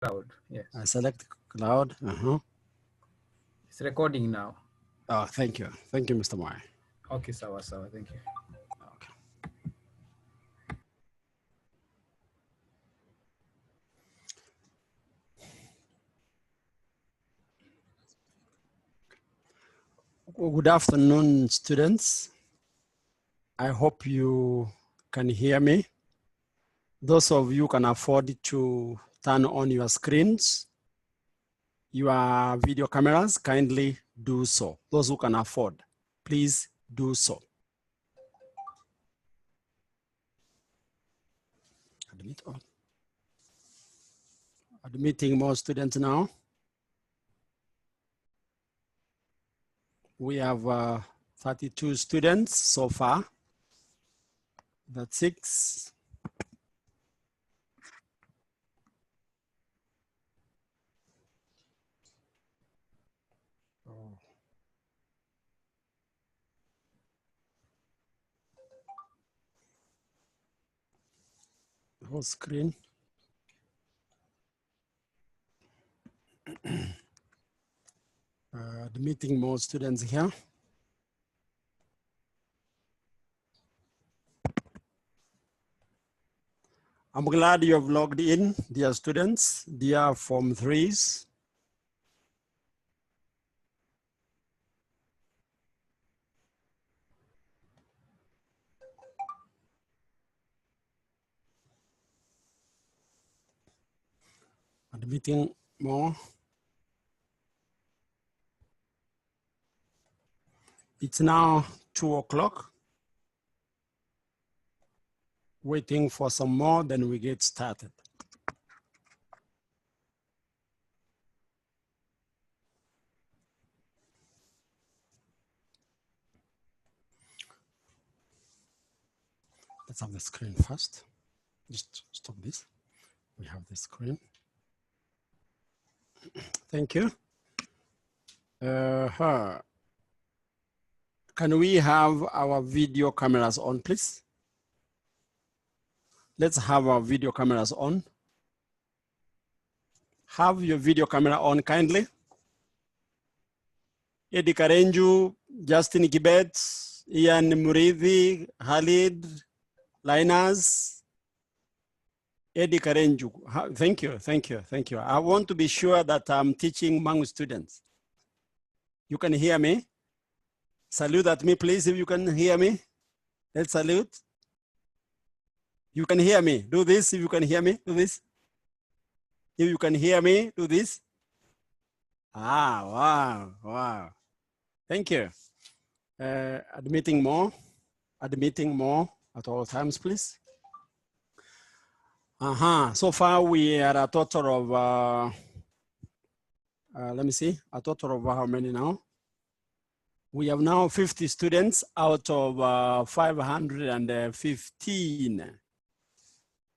Cloud, yes. I select cloud. It's recording now. Oh, thank you. Thank you, Mr. Moy. Okay, sawa, thank you. Okay. Good afternoon, students. I hope you can hear me. Those of you can afford to turn on your screens, your video cameras, kindly do so. Those who can afford, please do so. Admitting more students now. We have 32 students so far. That's 6. Oh. The whole screen. Admitting more students here. I'm glad you have logged in, dear students, dear Form 3s. Admitting more. It's now 2 o'clock. Waiting for some more, then we get started. Let's have the screen first. Just stop this. We have the screen. Thank you. Can we have our video cameras on, please? Let's have our video cameras on. Have your video camera on kindly. Eddie Karenju, Justin Kibet, Ian Murithi, Khalid, Linus, Eddie Karenju. Thank you, thank you, thank you. I want to be sure that I'm teaching Hmong students. You can hear me? Salute at me, please, if you can hear me. Let's salute. You can hear me. Do this if you can hear me. Do this. If you can hear me, do this. Ah, wow, wow. Thank you. Admitting more at all times, please. So far we are a total of, let me see, a total of how many now? We have now 50 students out of 515.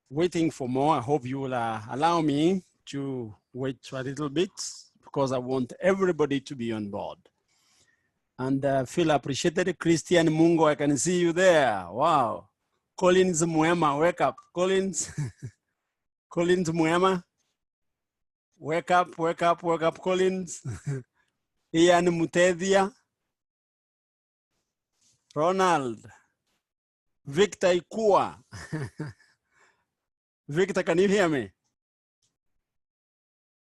Waiting for more. I hope you will allow me to wait a little bit because I want everybody to be on board. And feel appreciated. Christian Mungo, I can see you there. Wow. Collins Muema, wake up. Collins. Collins Muema. Wake up, wake up, wake up, Collins. Ian Mutedia. Ronald. Victor Ikua. Victor, can you hear me?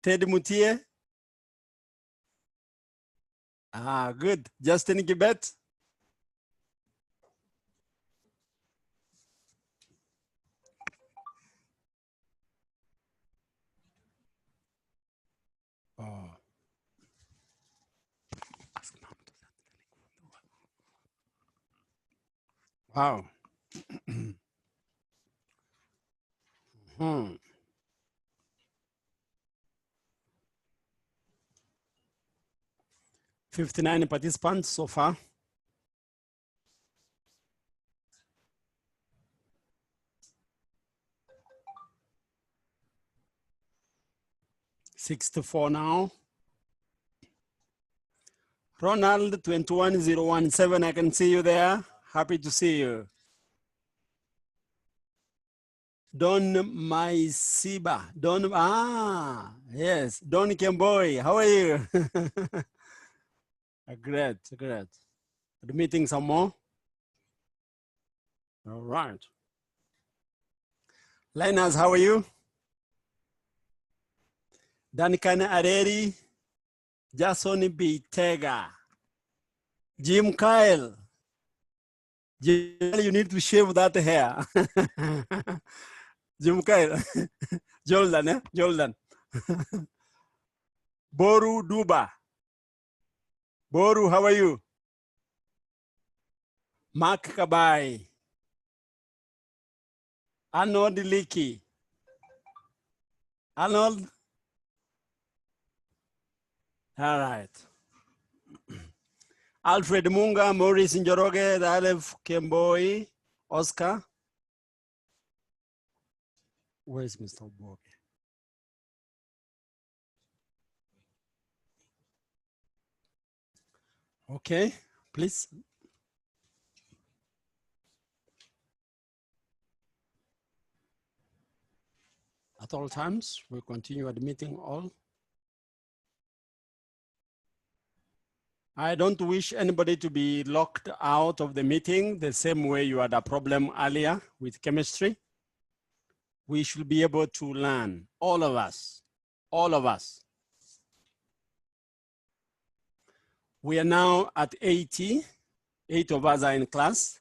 Ted Mutie. Good. Justin Gibet. Oh. Wow. 59 participants so far. $64 now. Ronald 21017, I can see you there. Happy to see you. Don Maisiba. Yes. Don Kemboy. How are you? Great, great. Admitting some more. All right. Linus, how are you? Danikane Areri, Jason Bitega, Jim Kyle. Jim, you need to shave that hair. Jim Kyle. Jordan, eh? Jordan. Boru Duba. Boru, how are you? Mark Kabai. Arnold Leakey. Arnold. All right. Alfred Munga, Maurice Njoroge, Alef Kemboi, Oscar. Where is Mr. Boge? Okay, please. At all times, we continue admitting all. I don't wish anybody to be locked out of the meeting the same way you had a problem earlier with chemistry. We should be able to learn, all of us, all of us. We are now at 80. 8 of us are in class,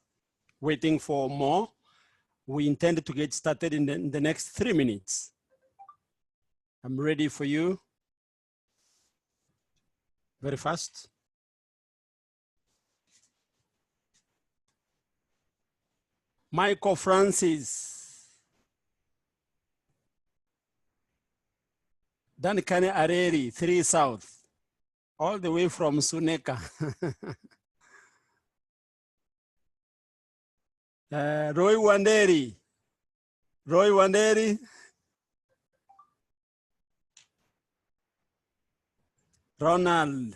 waiting for more. We intend to get started in the next 3 minutes. I'm ready for you. Very fast. Michael Francis. Dankane Areri, 3 South, all the way from Suneka. Roy Wanderi. Roy Wanderi. Ronald.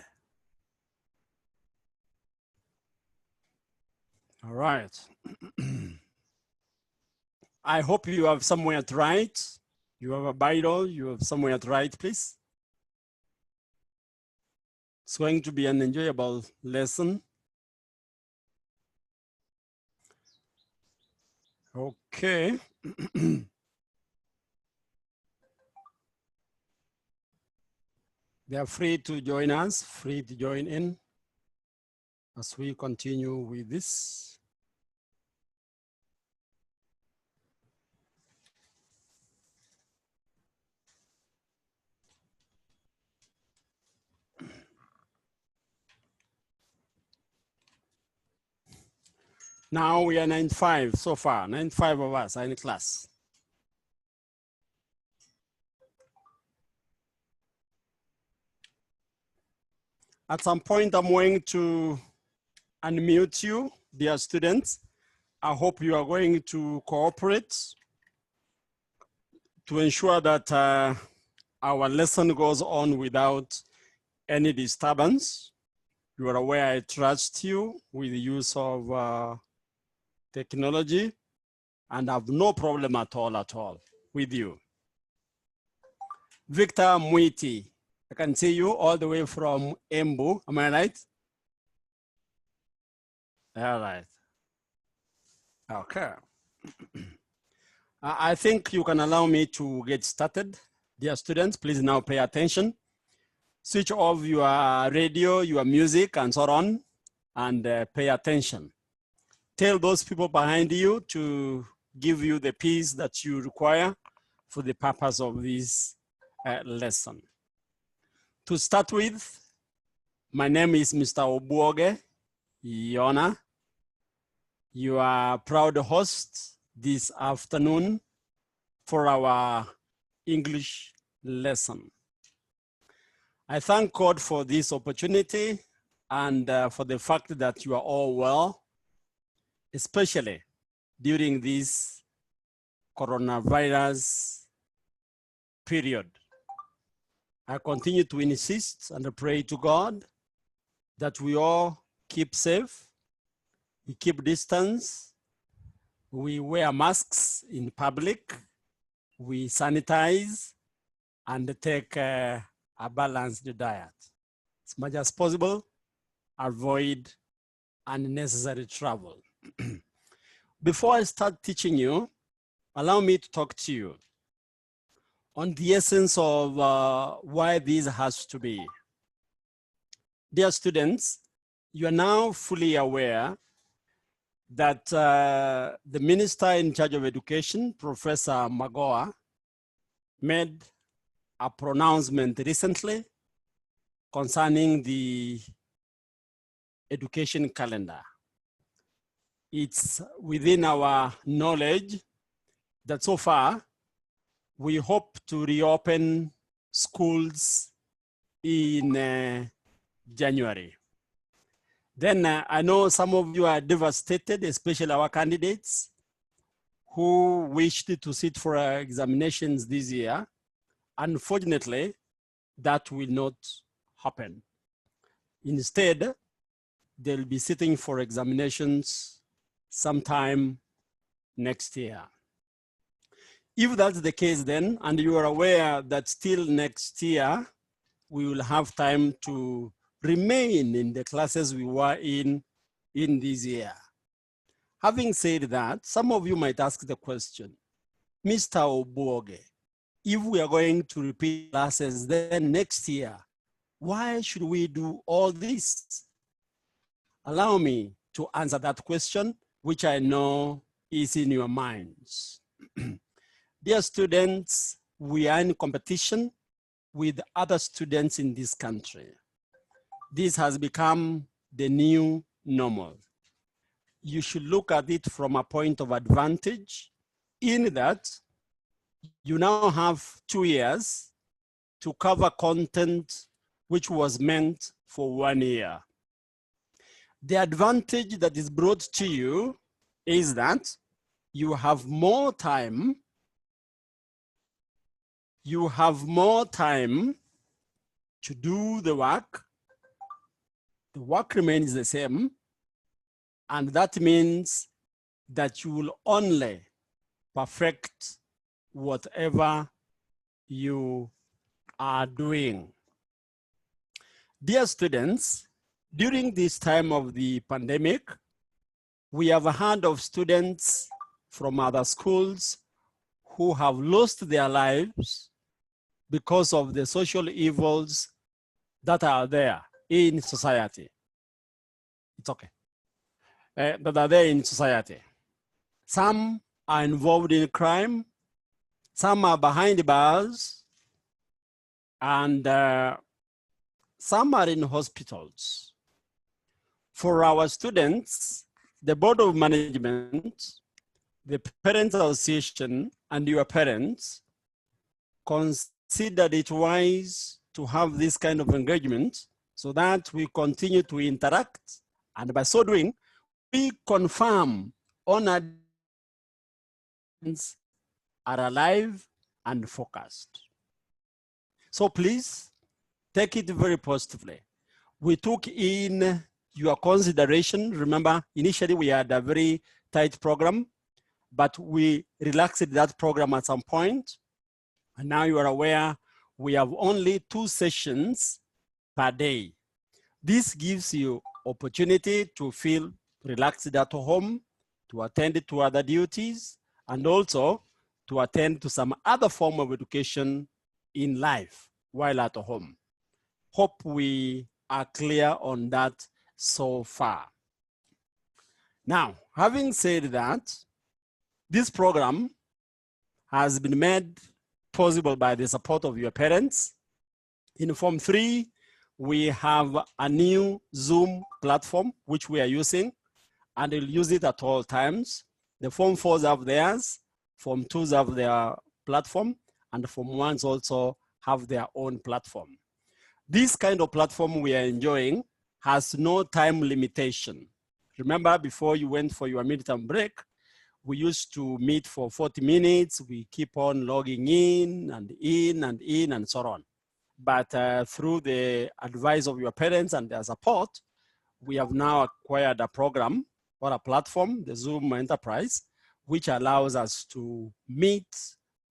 All right. I hope you have somewhere to write. You have a Bible, you have somewhere to write, please. It's going to be an enjoyable lesson. Okay. They are free to join us, free to join in as we continue with this. Now we are 95 so far, 95 of us are in class. At some point, I'm going to unmute you, dear students. I hope you are going to cooperate to ensure that our lesson goes on without any disturbance. You are aware I trust you with the use of technology and have no problem at all with you. Victor Mwiti, I can see you all the way from Embu, am I right? All right. Okay. I think you can allow me to get started. Dear students, please now pay attention. Switch off your radio, your music, and so on, and pay attention. Tell those people behind you to give you the peace that you require for the purpose of this lesson. To start with, my name is Mr. Obuoge Yona. You are proud host this afternoon for our English lesson. I thank God for this opportunity and for the fact that you are all well, especially during this coronavirus period. I continue to insist and pray to God that we all keep safe, we keep distance, we wear masks in public, we sanitize and take a balanced diet. As much as possible, avoid unnecessary travel. Before I start teaching you, allow me to talk to you on the essence of why this has to be. Dear students, you are now fully aware that the Minister in charge of Education, Professor Magoha, made a pronouncement recently concerning the education calendar. It's within our knowledge that so far we hope to reopen schools in January. Then I know some of you are devastated, especially our candidates who wished to sit for examinations this year. Unfortunately, that will not happen. Instead, they'll be sitting for examinations sometime next year. If that's the case then, and you are aware that still next year, we will have time to remain in the classes we were in this year. Having said that, some of you might ask the question, Mr. Obuoge, if we are going to repeat classes then next year, why should we do all this? Allow me to answer that question, which I know is in your minds. Dear students, we are in competition with other students in this country. This has become the new normal. You should look at it from a point of advantage in that you now have 2 years to cover content which was meant for 1 year. The advantage that is brought to you is that you have more time. You have more time to do the work. The work remains the same. And that means that you will only perfect whatever you are doing. Dear students, during this time of the pandemic, we have heard of students from other schools who have lost their lives because of the social evils that are there in society. It's okay. That are there in society. Some are involved in crime, some are behind bars, and some are in hospitals. For our students, the Board of Management, the Parents Association, and your parents considered it wise to have this kind of engagement so that we continue to interact, and by so doing, we confirm on our are alive and focused. So please take it very positively. We took in your consideration. Remember, initially we had a very tight program, but we relaxed that program at some point. And now you are aware we have only 2 sessions per day. This gives you opportunity to feel relaxed at home, to attend to other duties, and also to attend to some other form of education in life while at home. Hope we are clear on that so far. Now, having said that, this program has been made possible by the support of your parents. In Form 3, we have a new Zoom platform, which we are using, and we'll use it at all times. The Form 4s have theirs, Form 2s have their platform, and Form 1s also have their own platform. This kind of platform we are enjoying has no time limitation. Remember, before you went for your midterm break, we used to meet for 40 minutes. We keep on logging in and in and in and so on. But through the advice of your parents and their support, we have now acquired a program or a platform, the Zoom Enterprise, which allows us to meet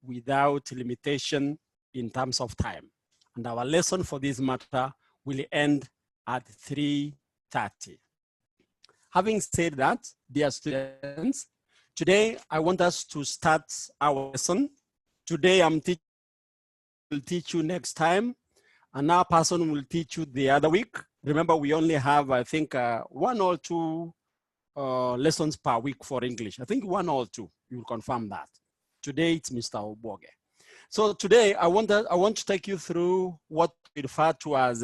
without limitation in terms of time. And our lesson for this matter will end at 3:30. Having said that, dear students, today I want us to start our lesson. Today will teach you next time. Another person will teach you the other week. Remember, we only have, I think, 1 or 2 lessons per week for English. I think 1 or 2, you will confirm that. Today it's Mr. Oboge. So today I want to take you through what we refer to as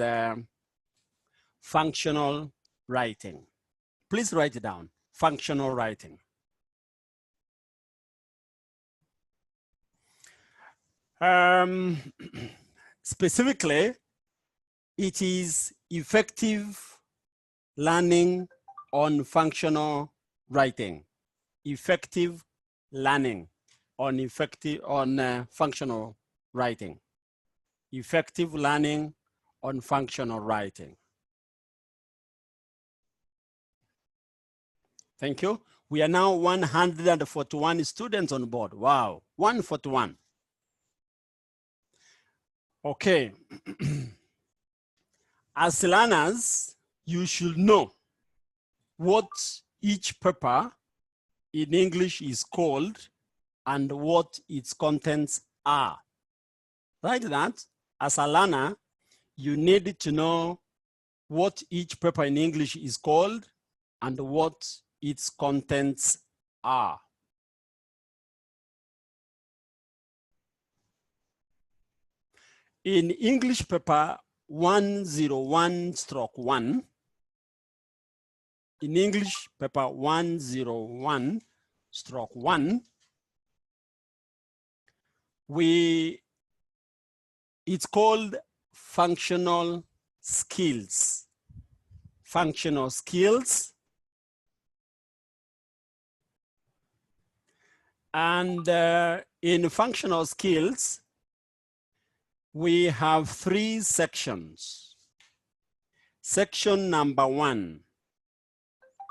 functional writing. Please write it down, functional writing. Specifically, it is effective learning on functional writing. Effective learning on functional writing. Effective learning on functional writing. Thank you. We are now 141 students on board. Wow, 141. Okay. As learners, you should know what each paper in English is called and what its contents are. Right? That as a learner, you need to know what each paper in English is called and what its contents are. In English paper 101/1, in English paper 101/1, it's called functional skills. Functional skills. And in functional skills, we have 3 sections. Section number 1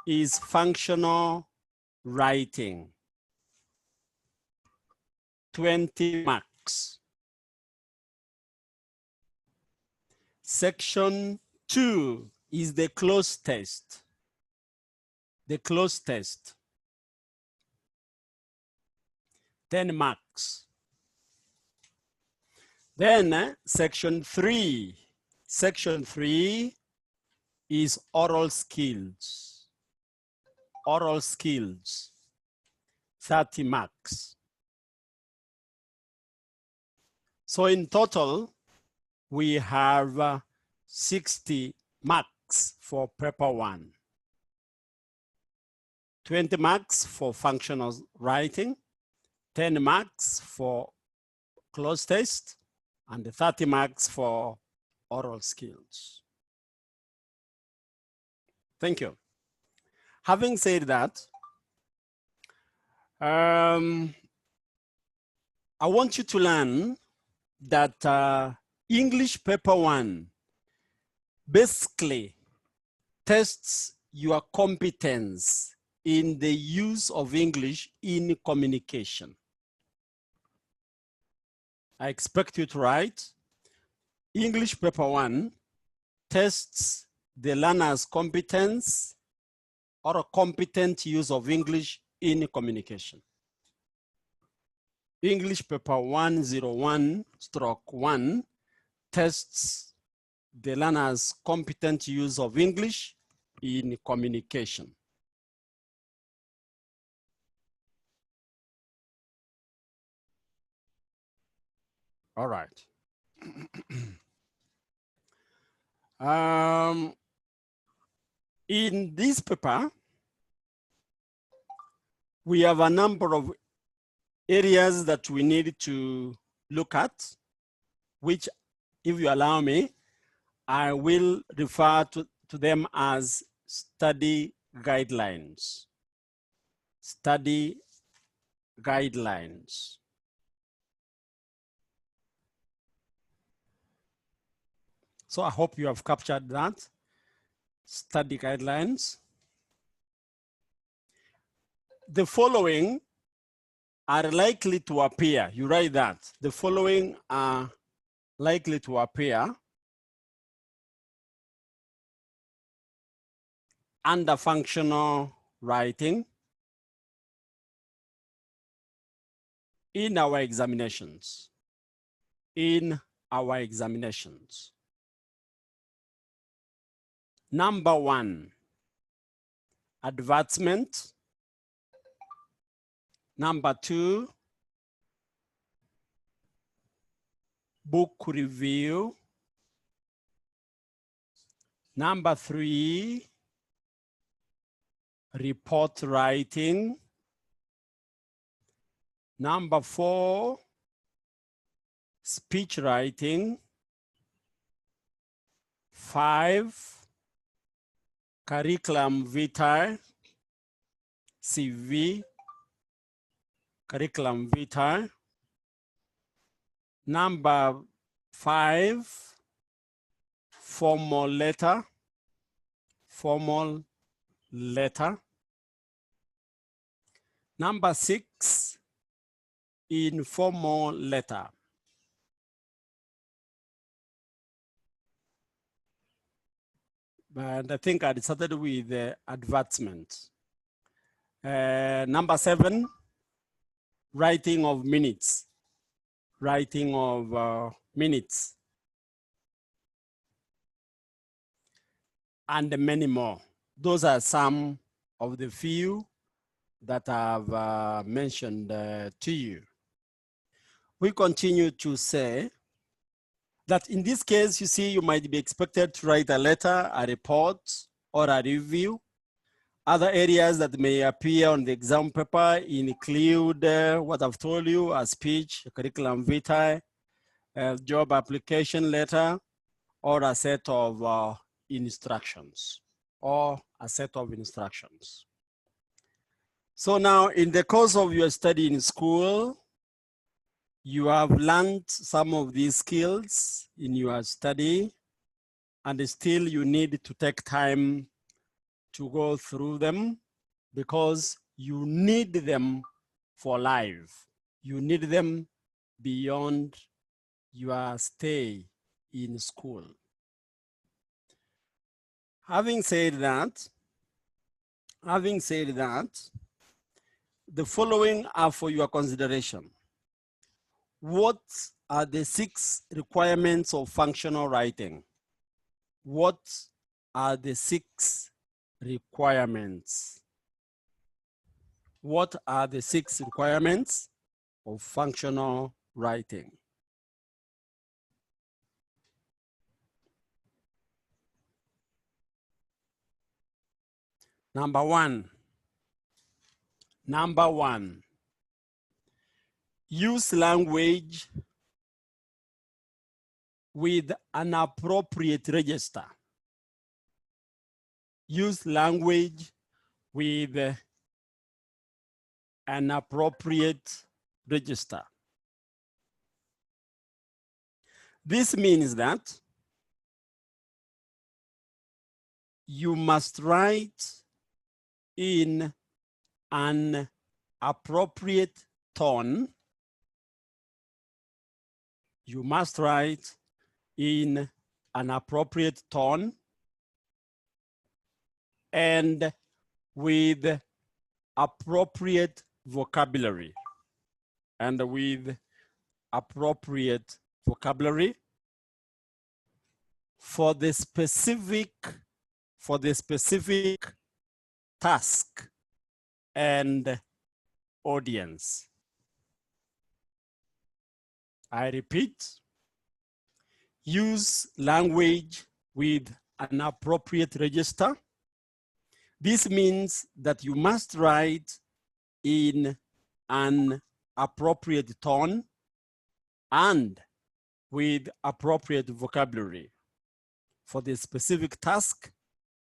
is functional writing, 20 marks. Section 2 is the cloze test. The cloze test, 10 marks. Then section 3 is oral skills. Oral skills, 30 marks. So in total, we have 60 marks for paper 1. 20 marks for functional writing, 10 marks for cloze test, and 30 marks for oral skills. Thank you. Having said that, I want you to learn that English paper 1 basically tests your competence in the use of English in communication. I expect you to write English paper 1 tests the learner's competence or a competent use of English in communication. English paper 101/1 tests the learner's competent use of English in communication. All right. In this paper, we have a number of areas that we need to look at, which, if you allow me, I will refer to them as study guidelines. Study guidelines. So I hope you have captured that. Study guidelines. The following are likely to appear. You write that. The following are likely to appear under functional writing in our examinations. In our examinations. Number 1, advertisement. Number 2, book review. Number 3, report writing. Number 4, speech writing. 5, curriculum vitae, CV, curriculum vitae. Number 5, formal letter, formal letter. Number 6, informal letter. And I think I started with the advertisement. Number 7, writing of minutes. Writing of minutes. And many more. Those are some of the few that I've mentioned to you. We continue to say that in this case, you see, you might be expected to write a letter, a report, or a review. Other areas that may appear on the exam paper include what I've told you, a speech, a curriculum vitae, a job application letter, or a set of instructions, So now in the course of your study in school, you have learned some of these skills in your study, and still you need to take time to go through them because you need them for life. You need them beyond your stay in school. Having said that, the following are for your consideration. What are the 6 requirements of functional writing? What are the 6 requirements? What are the 6 requirements of functional writing? Number one, use language with an appropriate register. Use language with an appropriate register. This means that you must write in an appropriate tone. You must write in an appropriate tone and with appropriate vocabulary. And with appropriate vocabulary for the specific task and audience. I repeat, use language with an appropriate register. This means that you must write in an appropriate tone and with appropriate vocabulary for the specific task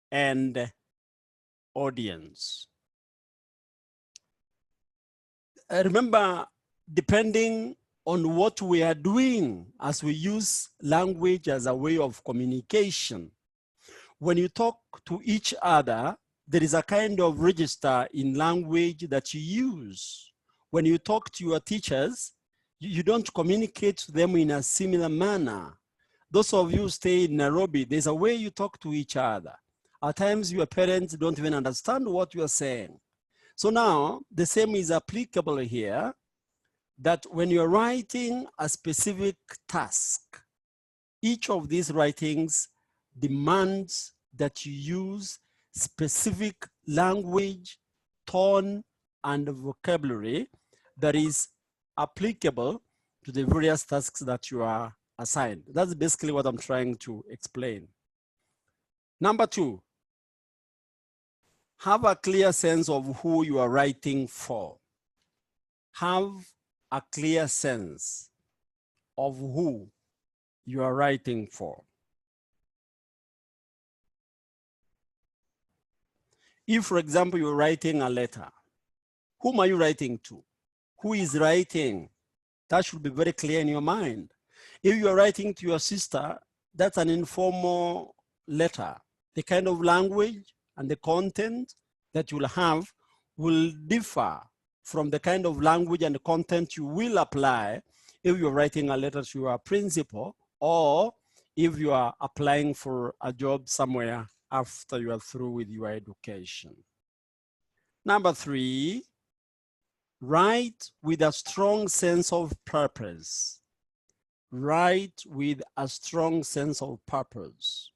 and audience. Remember, depending on what we are doing as we use language as a way of communication, when you talk to each other, there is a kind of register in language that you use. when you talk to your teachers, you don't communicate to them in a similar manner. Those of you who stay in Nairobi, there's a way you talk to each other. At times, your parents don't even understand what you are saying. So now, the same is applicable here, that when you're writing a specific task, each of these writings demands that you use specific language, tone, and vocabulary that is applicable to the various tasks that you are assigned. That's basically what I'm trying to explain. Number 2, have a clear sense of who you are writing for. Have a clear sense of who you are writing for. If, for example, you're writing a letter, whom are you writing to? Who is writing? That should be very clear in your mind. If you're writing to your sister, that's an informal letter. The kind of language and the content that you'll have will differ from the kind of language and the content you will apply if you're writing a letter to your principal, or if you are applying for a job somewhere after you are through with your education. Number 3, write with a strong sense of purpose. Write with a strong sense of purpose.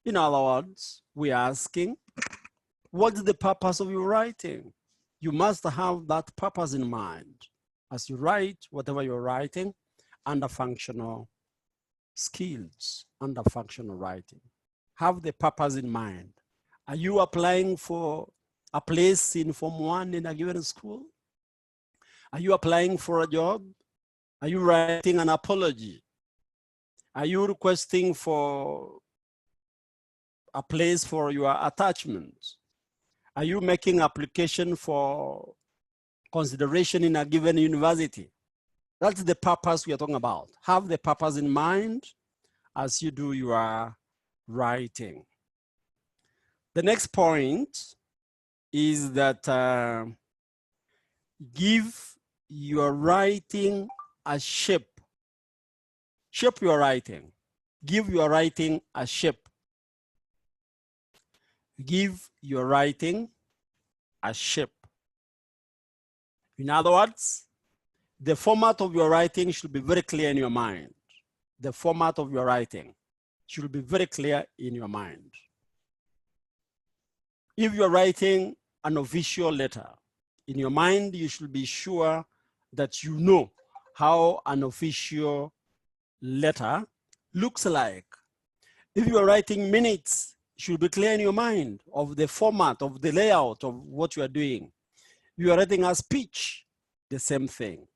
In other words, we're asking, what is the purpose of your writing? You must have that purpose in mind as you write whatever you're writing under functional skills, under functional writing. Have the purpose in mind. Are you applying for a place in Form 1 in a given school? Are you applying for a job? Are you writing an apology? Are you requesting for a place for your attachment? Are you making application for consideration in a given university? That's the purpose we are talking about. Have the purpose in mind as you do your writing. The next point is that give your writing a shape. Shape your writing. Give your writing a shape. Give your writing a shape. In other words, the format of your writing should be very clear in your mind. The format of your writing should be very clear in your mind. If you're writing an official letter, in your mind, you should be sure that you know how an official letter looks like. If you are writing minutes, it should be clear in your mind of the format, of the layout of what you are doing. You are writing a speech, the same thing.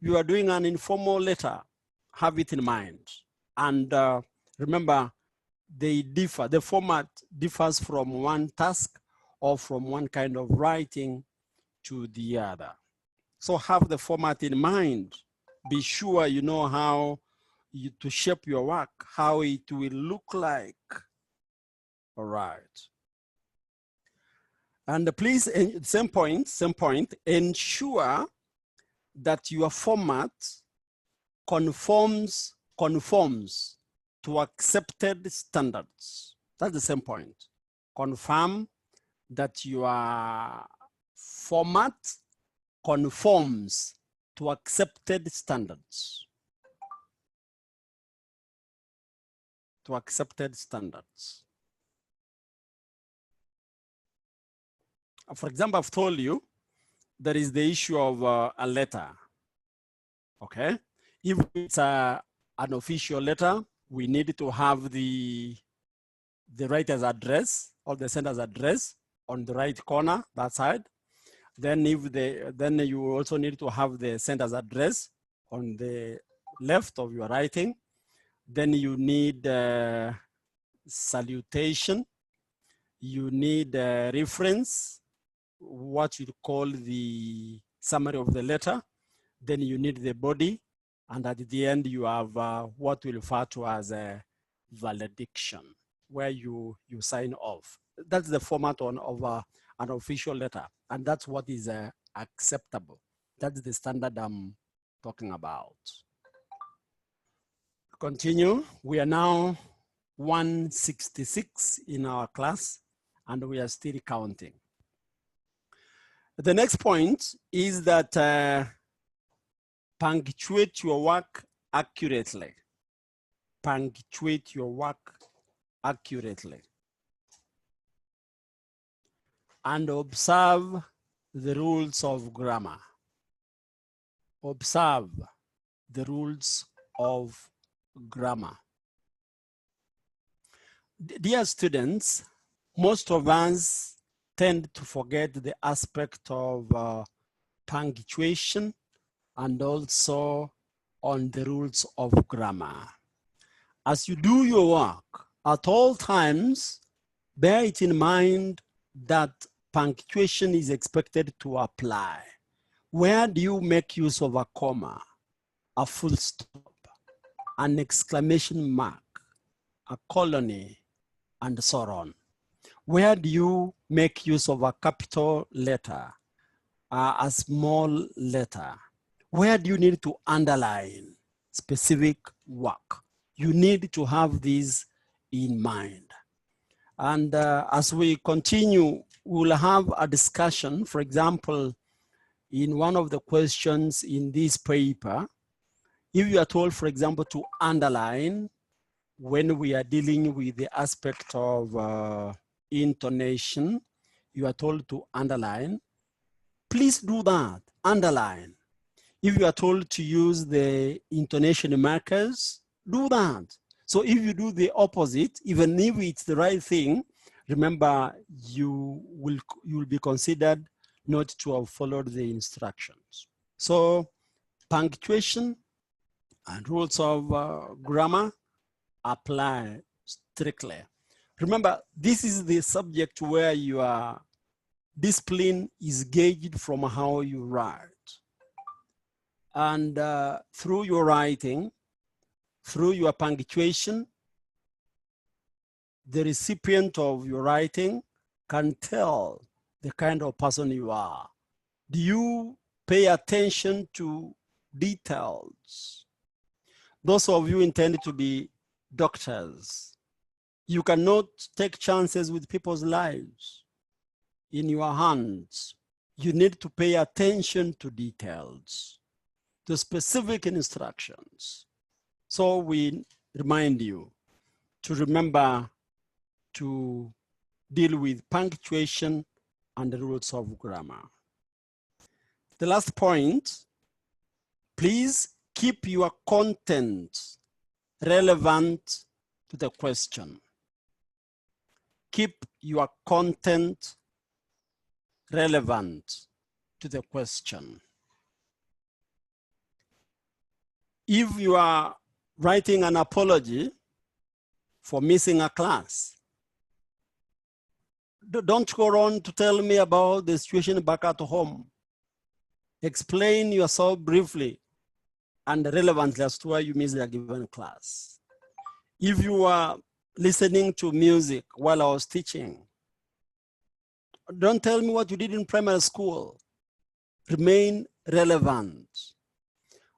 You are doing an informal letter, have it in mind. And remember, they differ. The format differs from one task or from one kind of writing to the other. So have the format in mind. Be sure you know how to shape your work, how it will look like. All right. And please, same point, ensure that your format conforms to accepted standards. That's the same point. Confirm that your format conforms to accepted standards. To accepted standards. For example, I've told you there is the issue of a letter. Okay, if it's an official letter, we need to have the writer's address or the sender's address on the right corner, that side. Then then you also need to have the sender's address on the left of your writing. Then you need salutation. You need reference, what you call the summary of the letter. Then you need the body. And at the end, you have what we refer to as a valediction, where you sign off. That's the format of an official letter. And that's what is acceptable. That's the standard I'm talking about. Continue. We are now 166 in our class, and we are still counting. The next point is that punctuate your work accurately. Punctuate your work accurately. And observe the rules of grammar. Observe the rules of grammar. Dear students, most of us tend to forget the aspect of punctuation and also on the rules of grammar. As you do your work, at all times, bear it in mind that punctuation is expected to apply. Where do you make use of a comma, a full stop, an exclamation mark, a colon, and so on? Where do you make use of a capital letter, a small letter? Where do you need to underline specific work? You need to have these in mind. And as we continue, we'll have a discussion. For example, in one of the questions in this paper, if you are told, for example, to underline when we are dealing with the aspect of intonation, you are told to underline. Please do that, underline. If you are told to use the intonation markers, do that. So if you do the opposite, even if it's the right thing, remember you will be considered not to have followed the instructions. So punctuation and rules of grammar apply strictly. Remember, this is the subject where your discipline is gauged from how you write. And through your writing, through your punctuation, the recipient of your writing can tell the kind of person you are. Do you pay attention to details? Those of you intended to be doctors, you cannot take chances with people's lives in your hands. You need to pay attention to details, to specific instructions. So we remind you to remember to deal with punctuation and the rules of grammar. The last point, please keep your content relevant to the question. Keep your content relevant to the question. If you are writing an apology for missing a class, don't go on to tell me about the situation back at home. Explain yourself briefly and relevantly as to why you missed a given class. If you are listening to music while I was teaching, don't tell me what you did in primary school. Remain relevant.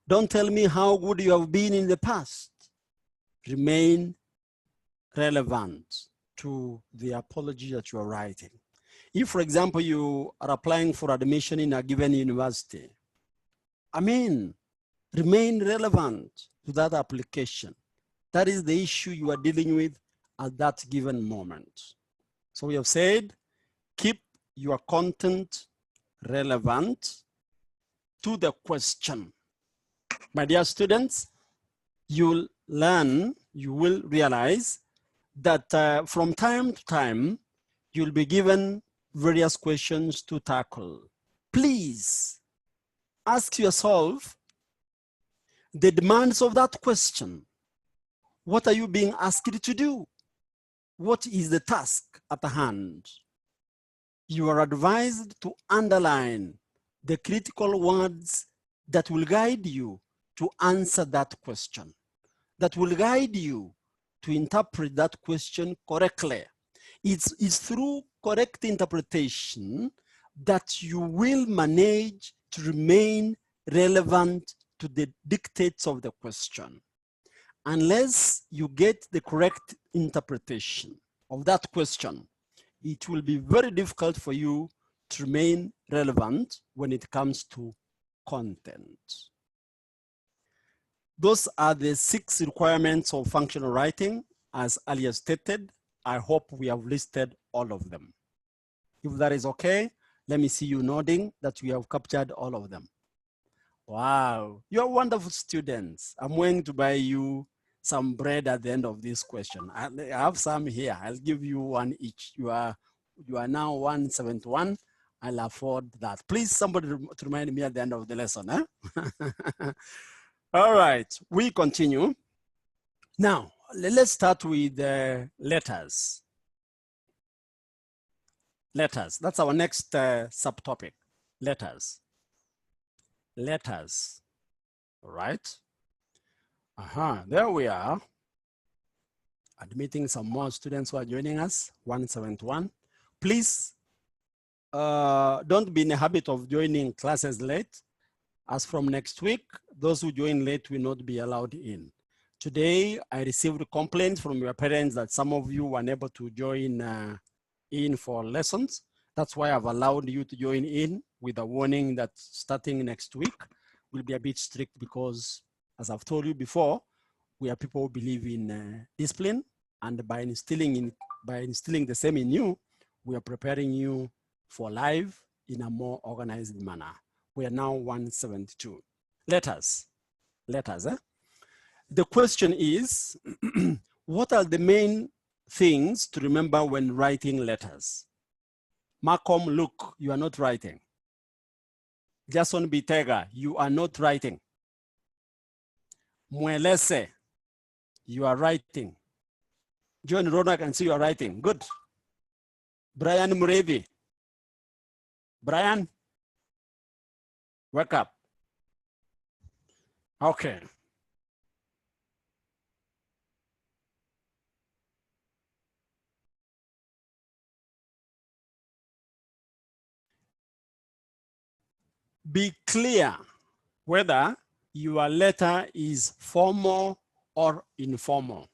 Don't tell me how good you have been in the past. Remain relevant to the apology that you are writing. If, for example, you are applying for admission in a given university, remain relevant to that application. That is the issue you are dealing with at that given moment. So we have said, keep your content relevant to the question. My dear students, you'll learn, you will realize that from time to time, you'll be given various questions to tackle. Please ask yourself the demands of that question. What are you being asked to do? What is the task at hand? You are advised to underline the critical words that will guide you to answer that question, that will guide you to interpret that question correctly. It's through correct interpretation that you will manage to remain relevant to the dictates of the question. Unless you get the correct interpretation of that question, it will be very difficult for you to remain relevant when it comes to content. Those are the 6 requirements of functional writing. As earlier stated, I hope we have listed all of them. If that is okay, let me see you nodding that we have captured all of them. Wow, you're wonderful students. I'm going to buy you some bread at the end of this question. I have some here. I'll give you one each. You are now 171. I'll afford that. Please, somebody to remind me at the end of the lesson. Huh? All right, we continue. Now, let's start with letters. Letters, that's our next subtopic, letters. Letters, all right? There we are. Admitting some more students who are joining us, 171. Please, don't be in the habit of joining classes late. As from next week, those who join late will not be allowed in. Today, I received complaints from your parents that some of you were unable to join in for lessons. That's why I've allowed you to join in with a warning that starting next week will be a bit strict because, as I've told you before, we are people who believe in discipline, and by instilling the same in you, we are preparing you for life in a more organized manner. We are now 172. Letters. The question is, what are the main things to remember when writing letters? Malcolm, look, you are not writing. Jason Bitega, you are not writing. Mwelese, you are writing. John Rona, I can see you are writing. Good. Brian Murevi. Brian, wake up. Okay. Be clear whether your letter is formal or informal.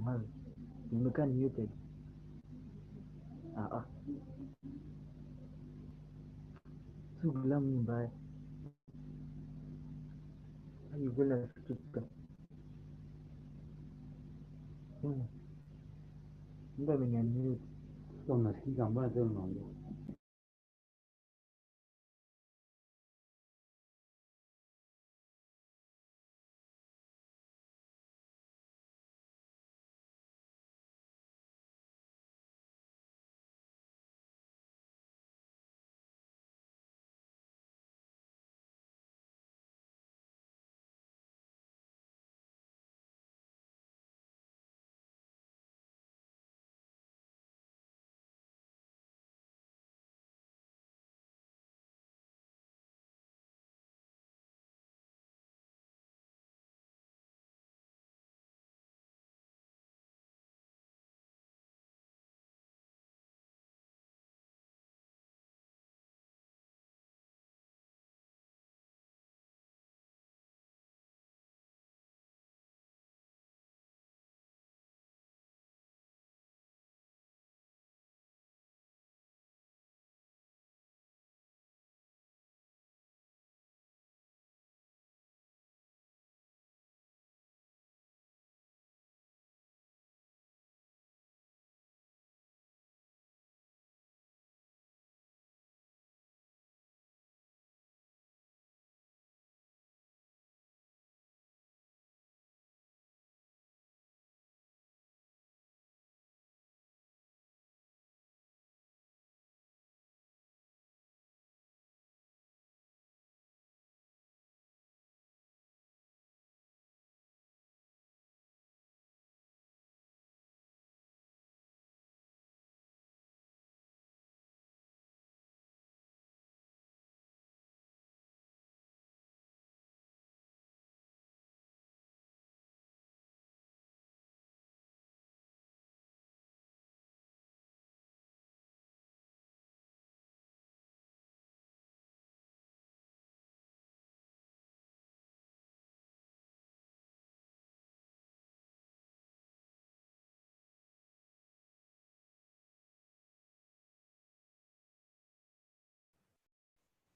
Nyamaza. Nimekaa muted. Sugulamu ni mbaya. Ayugula kutuka. Mtu ameniunmute. Sasa unasikika mbaya tena unaongea.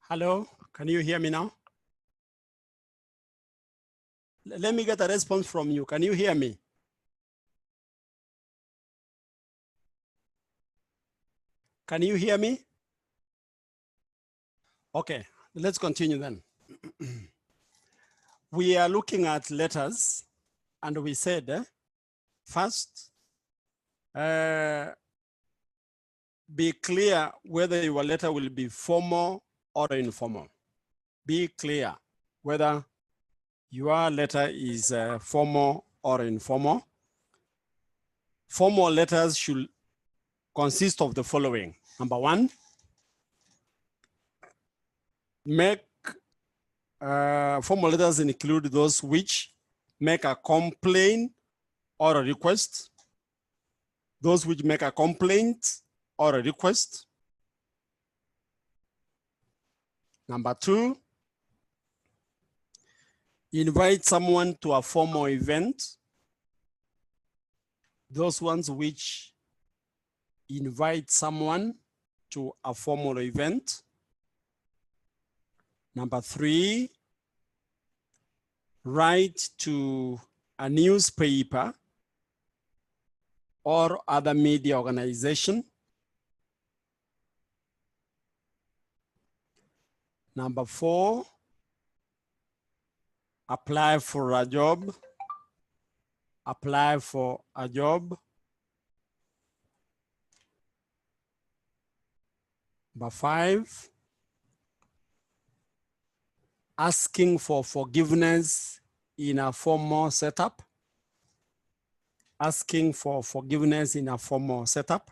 Hello, can you hear me now? Let me get a response from you. Can you hear me? Can you hear me? Okay, let's continue then. We are looking at letters, and we said, first, be clear whether your letter will be formal or informal. Be clear whether your letter is formal or informal. Formal letters should consist of the following. Number one, formal letters include those which make a complaint or a request. Those which make a complaint or a request. Number two, invite someone to a formal event. Those ones which invite someone to a formal event. Number three, write to a newspaper or other media organization. Number four, apply for a job. Apply for a job. Number five, asking for forgiveness in a formal setup. Asking for forgiveness in a formal setup.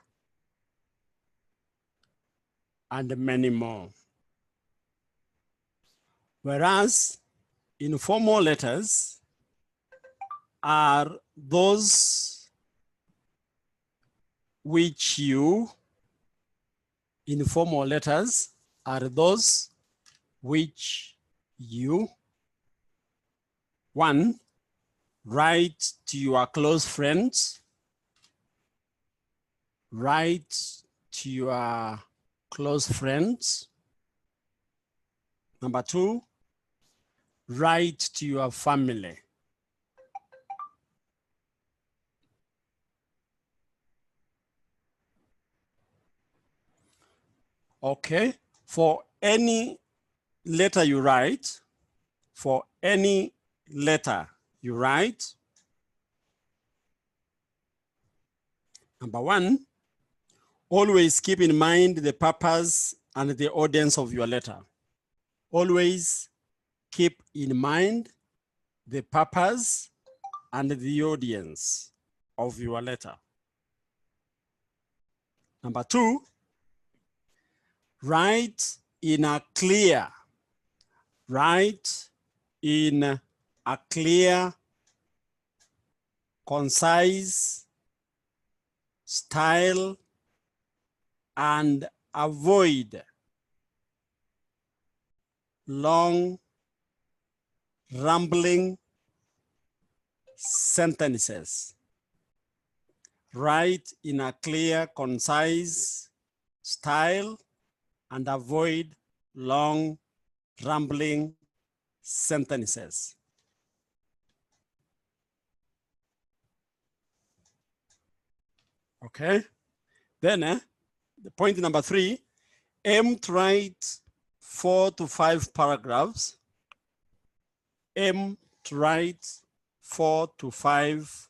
And many more. Whereas informal letters are those which informal letters are those which you, one, write to your close friends write to your close friends. Number 2, write to your family. Okay, for any letter you write, number 1, always keep in mind the purpose and the audience of your letter. Always keep in mind the purpose and the audience of your letter. Number 2, write in a clear, concise style and avoid long, rambling sentences. Write in a clear, concise style and avoid long, rambling sentences. Okay, then the point number 3, aim to write 4 to 5 paragraphs. Aim to write 4 to 5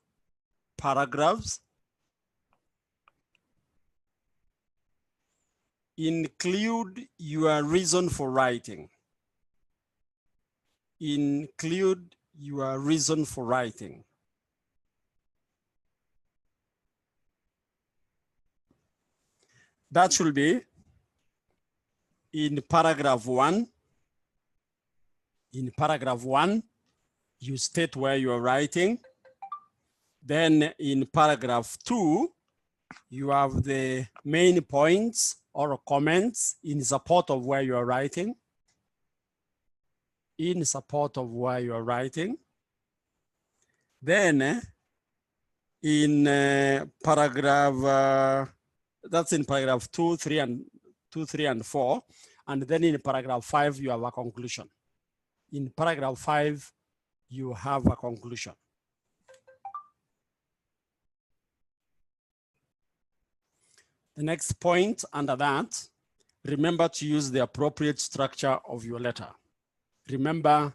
paragraphs. Include your reason for writing. Include your reason for writing. That should be in paragraph 1. In paragraph 1, you state where you are writing. Then in paragraph 2, you have the main points or comments in support of where you are writing. In support of where you are writing. Then in paragraph, that's in paragraph 2, 3, and 4. And then in paragraph 5, you have a conclusion. In paragraph 5, you have a conclusion. The next point under that, remember to use the appropriate structure of your letter. Remember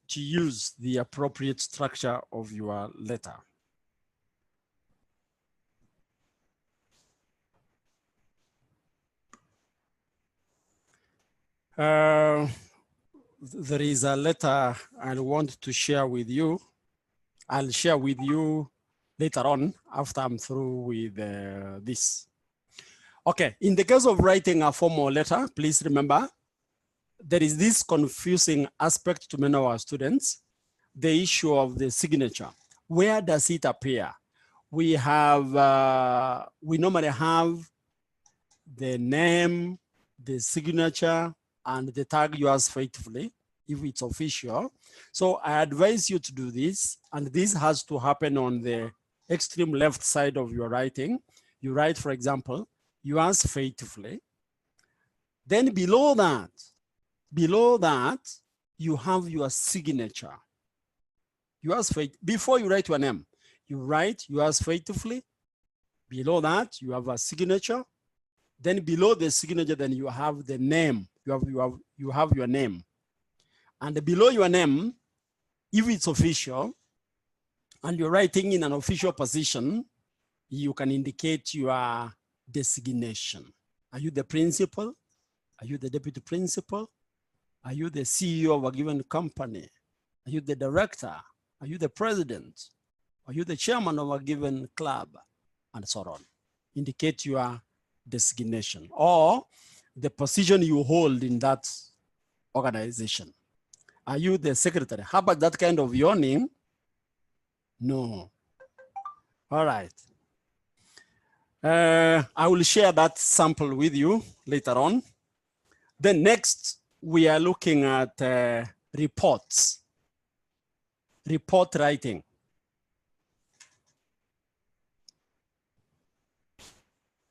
to use the appropriate structure of your letter. There is a letter I want to share with you. I'll share with you later on after I'm through with this. Okay, in the case of writing a formal letter, please remember, there is this confusing aspect to many of our students, the issue of the signature. Where does it appear? We normally have the name, the signature, and the tag yours faithfully, if it's official. So I advise you to do this, and this has to happen on the extreme left side of your writing. You write, for example, yours faithfully. Then below that, you have your signature. Yours before you write your name, you write yours faithfully. Below that, you have a signature. Then below the signature, then you have the name. You have your name. And below your name, if it's official, and you're writing in an official position, you can indicate your designation. Are you the principal? Are you the deputy principal? Are you the CEO of a given company? Are you the director? Are you the president? Are you the chairman of a given club? And so on. Indicate your designation or the position you hold in that organization. Are you the secretary? How about that kind of yawning? No. All right. I will share that sample with you later on. Then next, we are looking at reports, report writing.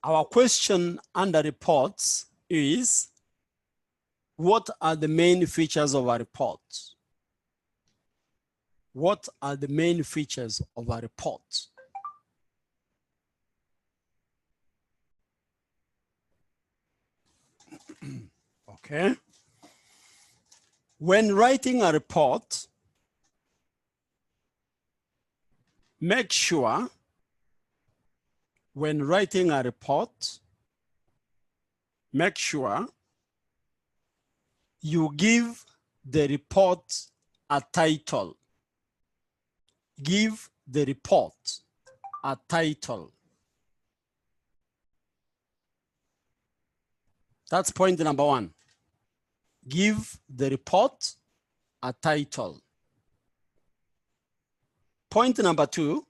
Our question under reports is, what are the main features of a report? What are the main features of a report? Okay. When writing a report, make sure when writing a report, make sure you give the report a title. Give the report a title. That's point number one. Give the report a title. Point number two,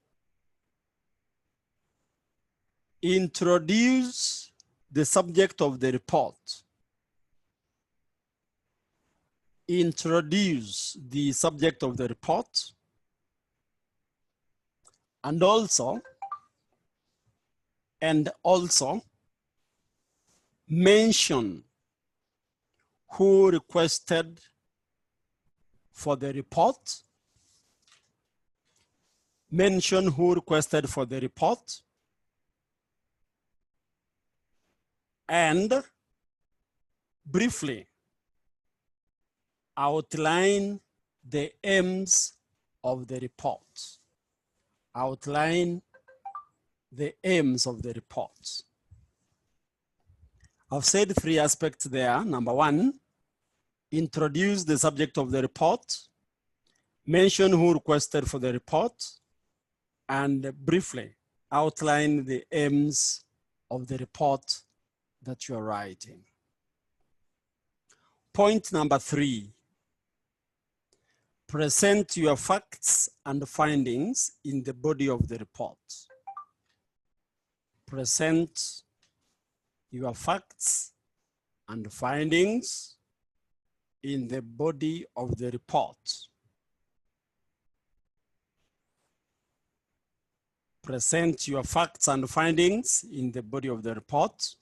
introduce the subject of the report. Introduce the subject of the report. And also mention who requested for the report. Mention who requested for the report. And briefly outline the aims of the report. Outline the aims of the report. I've said three aspects there. Number one, introduce the subject of the report, mention who requested for the report, and briefly outline the aims of the report that you're writing. Point number three, present your facts and findings in the body of the report. Present your facts and findings in the body of the report. Present your facts and findings in the body of the report.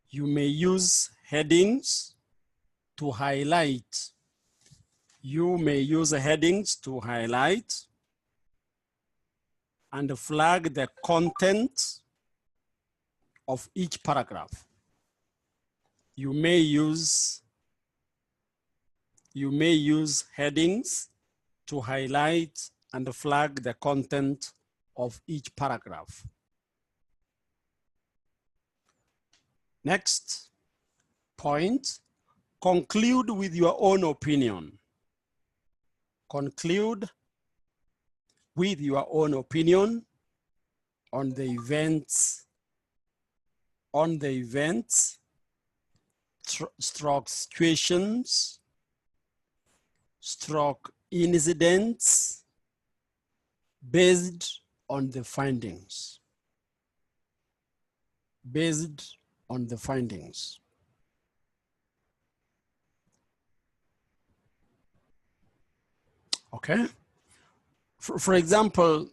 You may use headings to highlight. You may use headings to highlight and flag the content of each paragraph. You may use headings to highlight and flag the content of each paragraph. Next point, conclude with your own opinion. Conclude with your own opinion on the events, stroke situations, stroke incidents, based on the findings. Based on the findings. Okay. For example,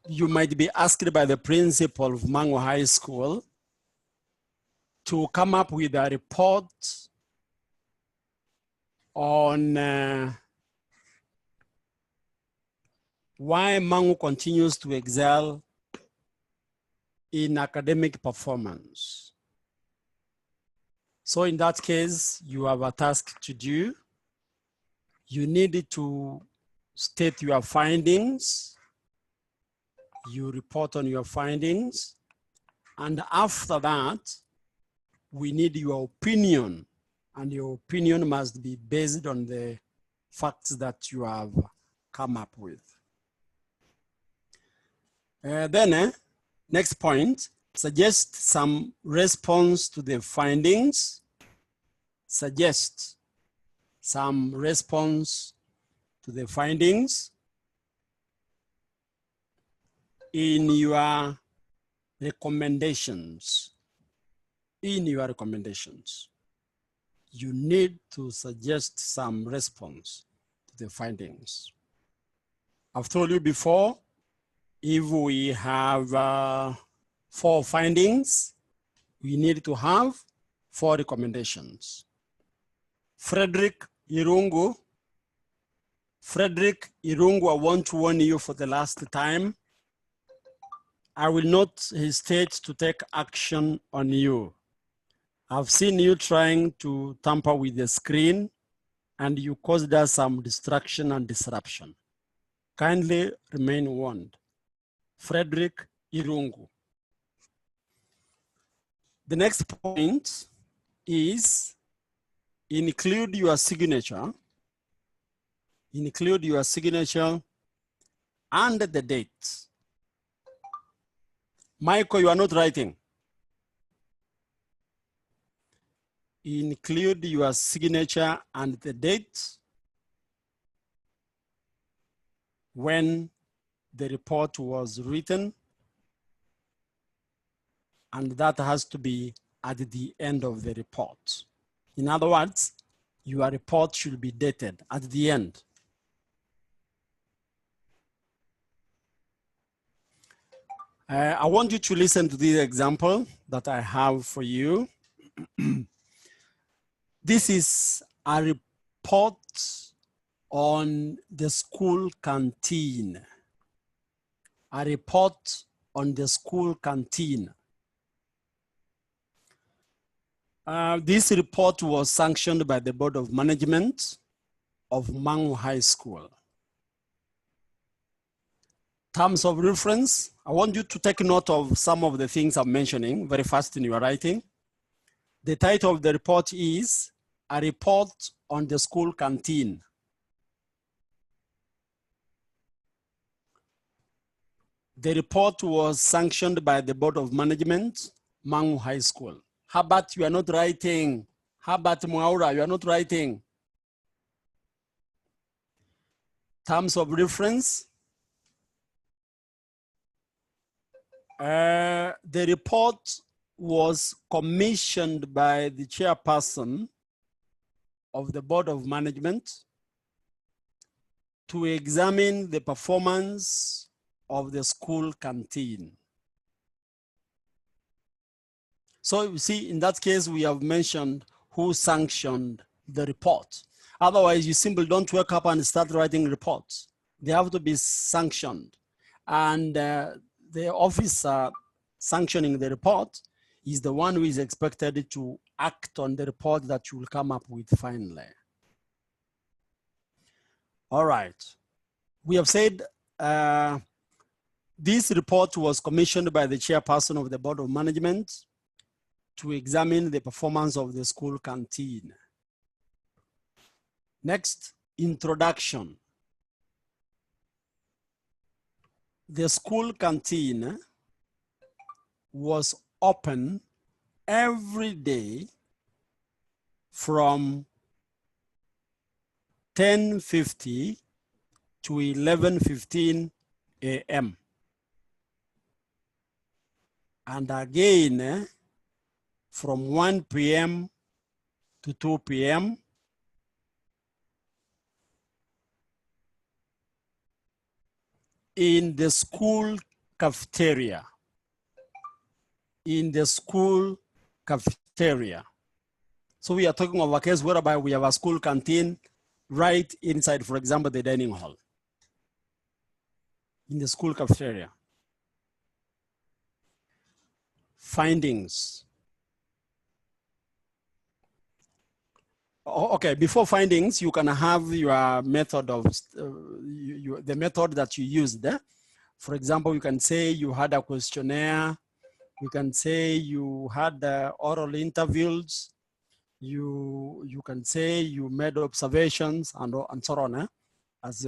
you might be asked by the principal of Mango High School to come up with a report on why Mango continues to excel in academic performance. So in that case, you have a task to do. You need to state your findings. You report on your findings. And after that, we need your opinion. And your opinion must be based on the facts that you have come up with. Next point, suggest some response to the findings. Suggest some response to the findings in your recommendations. In your recommendations, you need to suggest some response to the findings. I've told you before, if we have 4 findings, we need to have 4 recommendations. Frederick Irungu, I want to warn you for the last time. I will not hesitate to take action on you. I've seen you trying to tamper with the screen and you caused us some distraction and disruption. Kindly remain warned. Frederick Irungu. The next point is include your signature. Include your signature and the date. Michael, you are not writing. Include your signature and the date when the report was written, and that has to be at the end of the report. In other words, your report should be dated at the end. I want you to listen to this example that I have for you. This is a report on the school canteen. A report on the school canteen. This report was sanctioned by the Board of Management of Mangu High School. Terms of reference, I want you to take note of some of the things I'm mentioning very fast in your writing. The title of the report is A Report on the School Canteen. The report was sanctioned by the Board of Management, Mangu High School. How about you are not writing? How about Mwaura, you are not writing? Terms of reference. The report was commissioned by the chairperson of the Board of Management to examine the performance of the school canteen. So you see, in that case, we have mentioned who sanctioned the report. Otherwise, you simply don't wake up and start writing reports. They have to be sanctioned. And the officer sanctioning the report is the one who is expected to act on the report that you will come up with finally. All right. We have said this report was commissioned by the chairperson of the Board of Management to examine the performance of the school canteen. Next, introduction. The school canteen was open every day from 10:50 to 11:15 a.m. And again, from 1 p.m. to 2 p.m. in the school cafeteria. In the school cafeteria. So we are talking of a case whereby we have a school canteen right inside, for example, the dining hall. In the school cafeteria. Findings. Okay, before findings, you can have your method of, the method that you used. For example, you can say you had a questionnaire. You can say you had oral interviews. You can say you made observations and so on as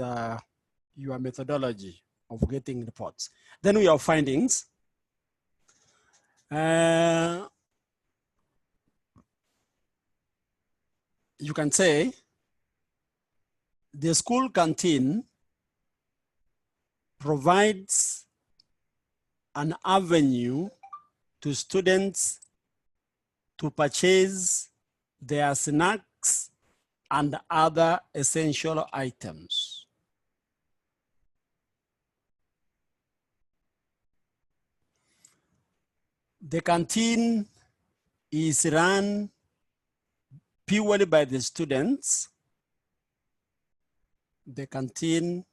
your methodology of getting reports. Then we have findings. You can say the school canteen provides an avenue to students to purchase their snacks and other essential items. The canteen is run purely by the students. The canteen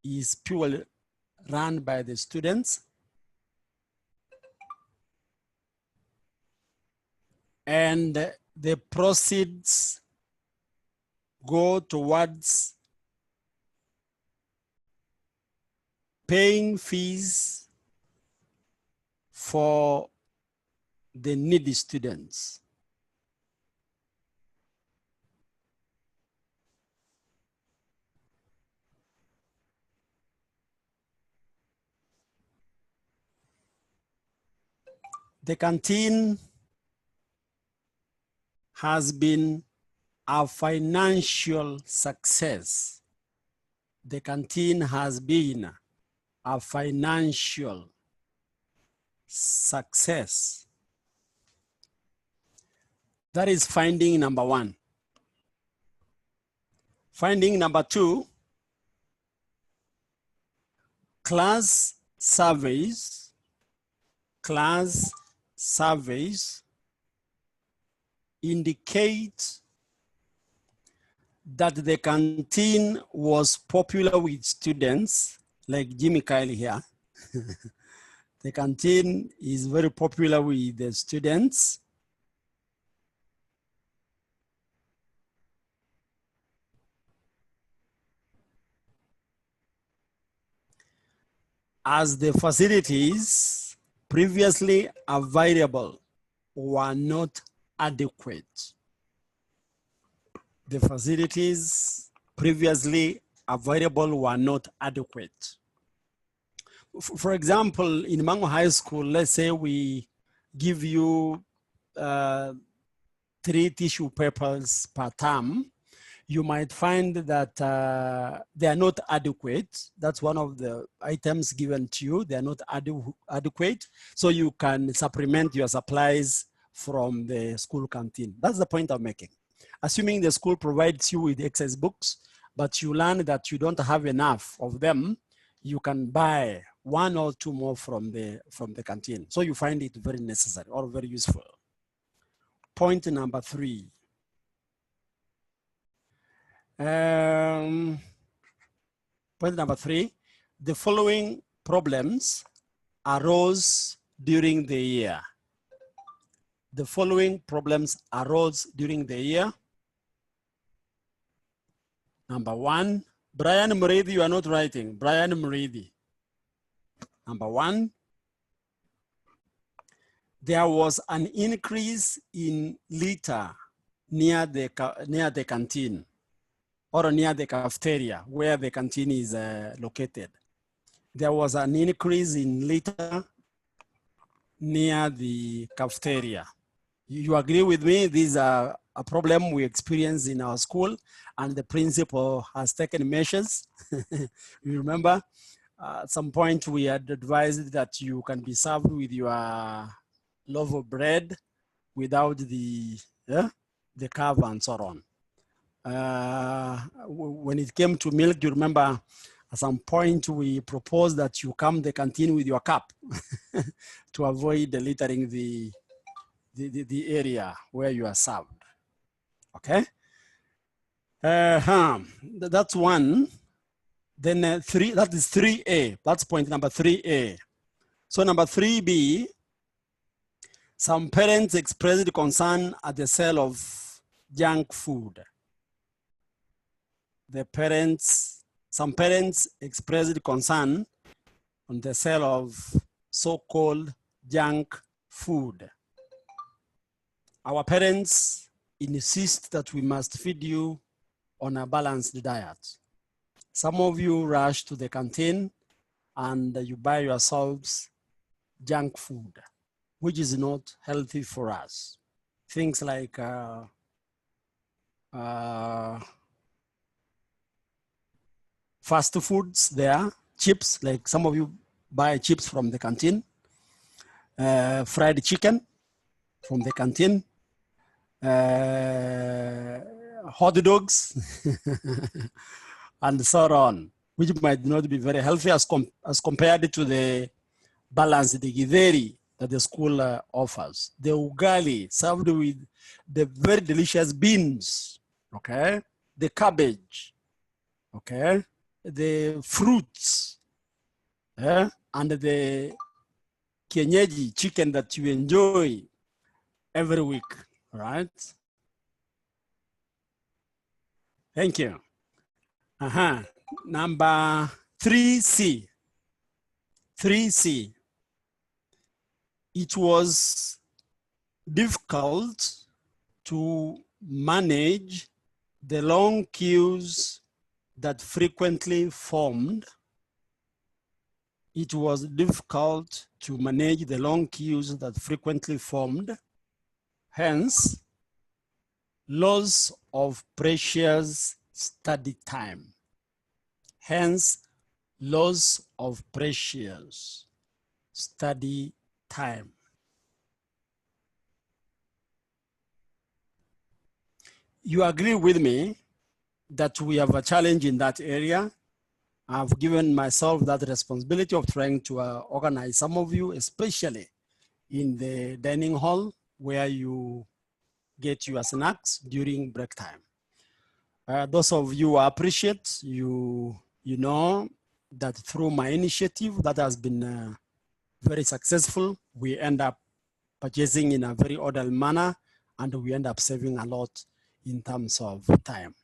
is purely run by the students. And the proceeds go towards paying fees for the needy students. The canteen has been a financial success. The canteen has been a financial success. That is finding number one. Finding number two, class surveys indicate that the canteen was popular with students, like Jimmy Kyle here. The canteen is very popular with the students. As the facilities previously available were not adequate. The facilities previously available were not adequate. For example, in Mango High School, let's say we give you 3 tissue papers per term, you might find that they are not adequate. That's one of the items given to you. They are not adequate. So you can supplement your supplies from the school canteen. That's the point I'm making. Assuming the school provides you with exercise books, but you learn that you don't have enough of them, you can buy 1 or 2 more from the canteen. So you find it very necessary or very useful. Point number 3. Point number 3, the following problems arose during the year. The following problems arose during the year. Number 1, Brian Muridi, you are not writing. Brian Muridi. Number 1, there was an increase in litter near the canteen, or near the cafeteria where the canteen is located. There was an increase in litter near the cafeteria. You agree with me? This is a problem we experience in our school, and the principal has taken measures. You remember, at some point we had advised that you can be served with your loaf of bread without the cover and so on. When it came to milk, you remember at some point we proposed that you come to the canteen with your cup to avoid littering the area where you are served. Okay, that's 1. Then 3, that is 3A. That's point number 3A. So number 3B, some parents expressed concern at the sale of junk food. Some parents expressed concern on the sale of so-called junk food. Our parents insist that we must feed you on a balanced diet. Some of you rush to the canteen and you buy yourselves junk food, which is not healthy for us. Things like fast foods there, chips, like some of you buy chips from the canteen, fried chicken from the canteen, hot dogs, and so on, which might not be very healthy as compared to the balanced githeri that the school offers. The ugali served with the very delicious beans, okay? The cabbage, okay? The fruits, and the kienyeji chicken that you enjoy every week, right? Thank you. Number 3C. 3C. It was difficult to manage the long queues that frequently formed. It was difficult to manage the long queues that frequently formed. Hence, loss of precious study time. Hence, loss of precious study time. You agree with me that we have a challenge in that area. I've given myself that responsibility of trying to organize some of you, especially in the dining hall where you get your snacks during break time. Those of you I appreciate, you know that through my initiative that has been very successful, we end up purchasing in a very orderly manner and we end up saving a lot in terms of time.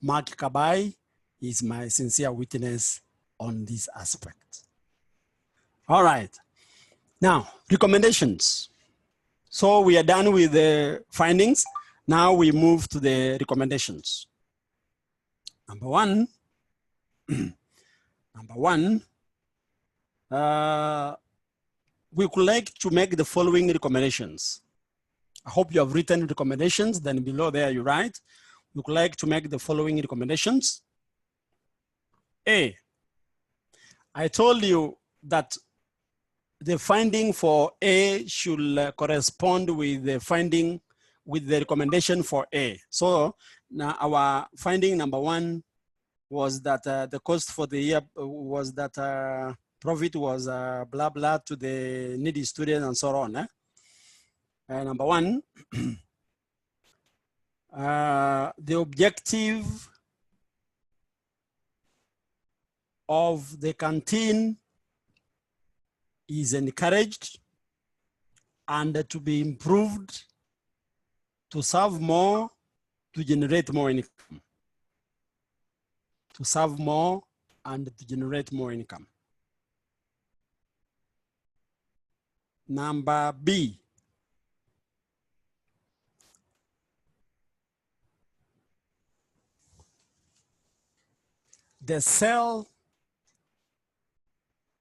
Mark Kabai is my sincere witness on this aspect. All right, now recommendations. So we are done with the findings. Now we move to the recommendations. Number one, we would like to make the following recommendations. I hope you have written recommendations, then below there you write. We would like to make the following recommendations. A, I told you that the finding for A should correspond with the finding with the recommendation for A. So now our finding number one was that the cost for the year was that profit was blah, blah to the needy students and so on. Number one, the objective of the canteen is encouraged and to be improved to serve more, to generate more income. To serve more and to generate more income. Number B, the sale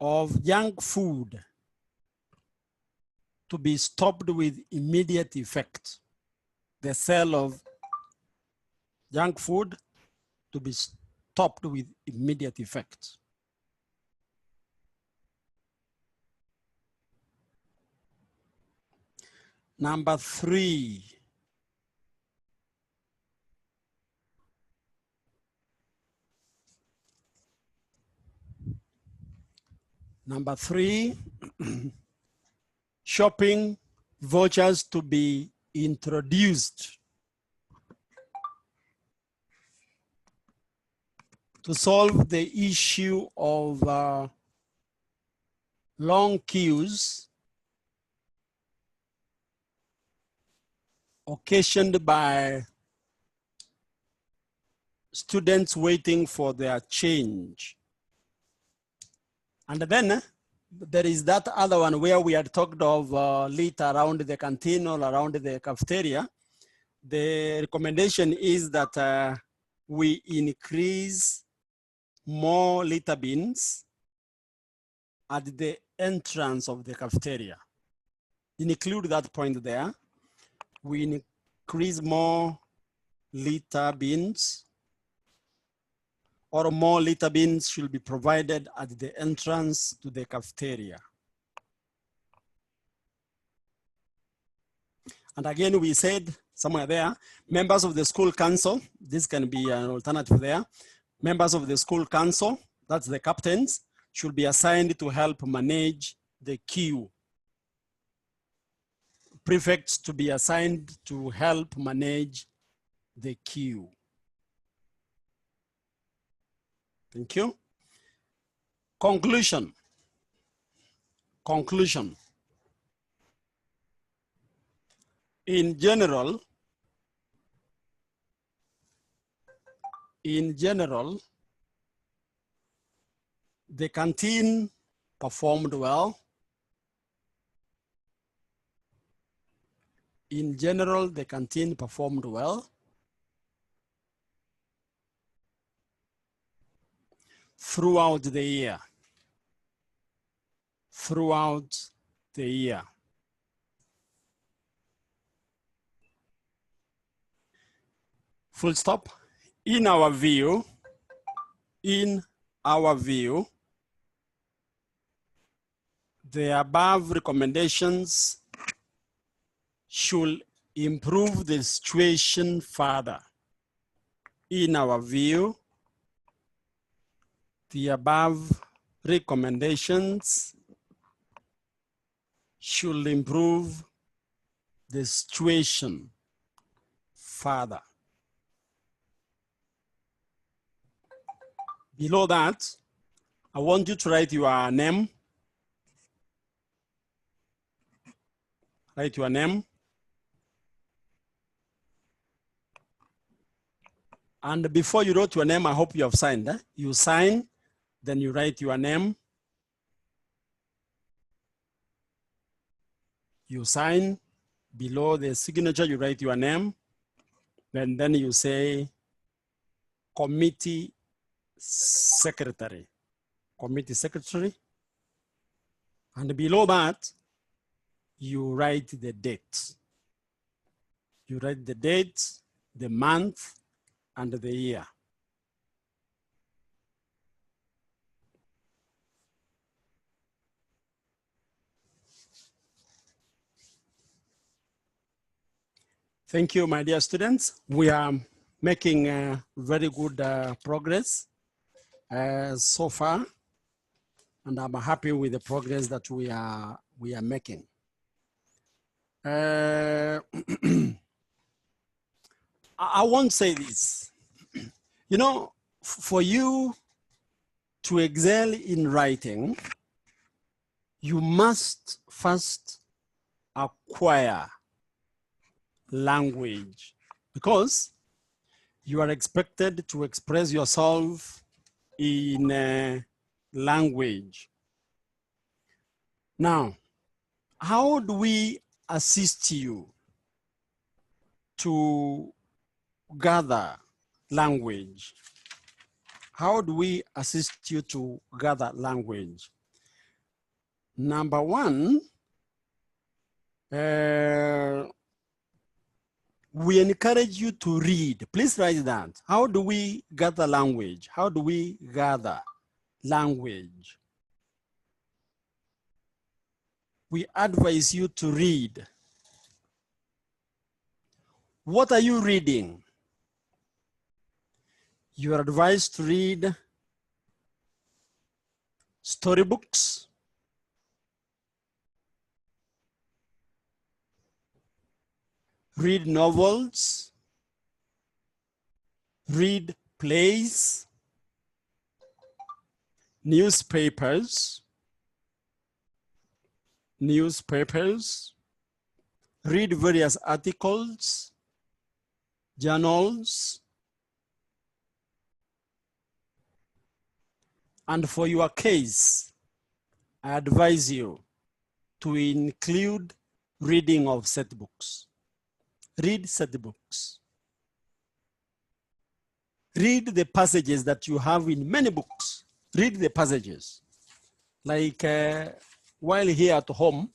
of junk food to be stopped with immediate effect. The sale of junk food to be stopped with immediate effect. Number three, shopping vouchers to be introduced to solve the issue of long queues occasioned by students waiting for their change. And then there is that other one where we had talked of lit around the canteen or around the cafeteria. The recommendation is that we increase more litter bins at the entrance of the cafeteria. Include that point there. We increase more litter bins, or more litter bins should be provided at the entrance to the cafeteria. And again, we said somewhere there, members of the school council, this can be an alternative there. Members of the school council, that's the captains, should be assigned to help manage the queue. prefects to be assigned to help manage the queue. Thank you. Conclusion. Conclusion. In general, the canteen performed well. In general, the canteen performed well. Throughout the year. Throughout the year. Full stop. In our view, the above recommendations should improve the situation further. In our view, the above recommendations should improve the situation further. Below that, I want you to write your name. Write your name. And before you wrote your name, I hope you have signed. You sign, then you write your name. You sign. Below the signature, you write your name. Then you say committee secretary. Committee secretary. And below that, you write the date. You write the date, the month, and the year. Thank you, my dear students. We are making very good progress so far, and I'm happy with the progress that we are making. I won't say this. You know, for you to excel in writing, you must first acquire language, because you are expected to express yourself in a language. Now, how do we assist you to gather language? How do we assist you to gather language? Number one, we encourage you to read. Please write that. How do we gather language? How do we gather language? We advise you to read. What are you reading? You are advised to read storybooks, read novels, read plays, newspapers, read various articles, journals, and for your case, I advise you to include reading of set books. Read set books. Read the passages that you have in many books. Read the passages. Like while here at home,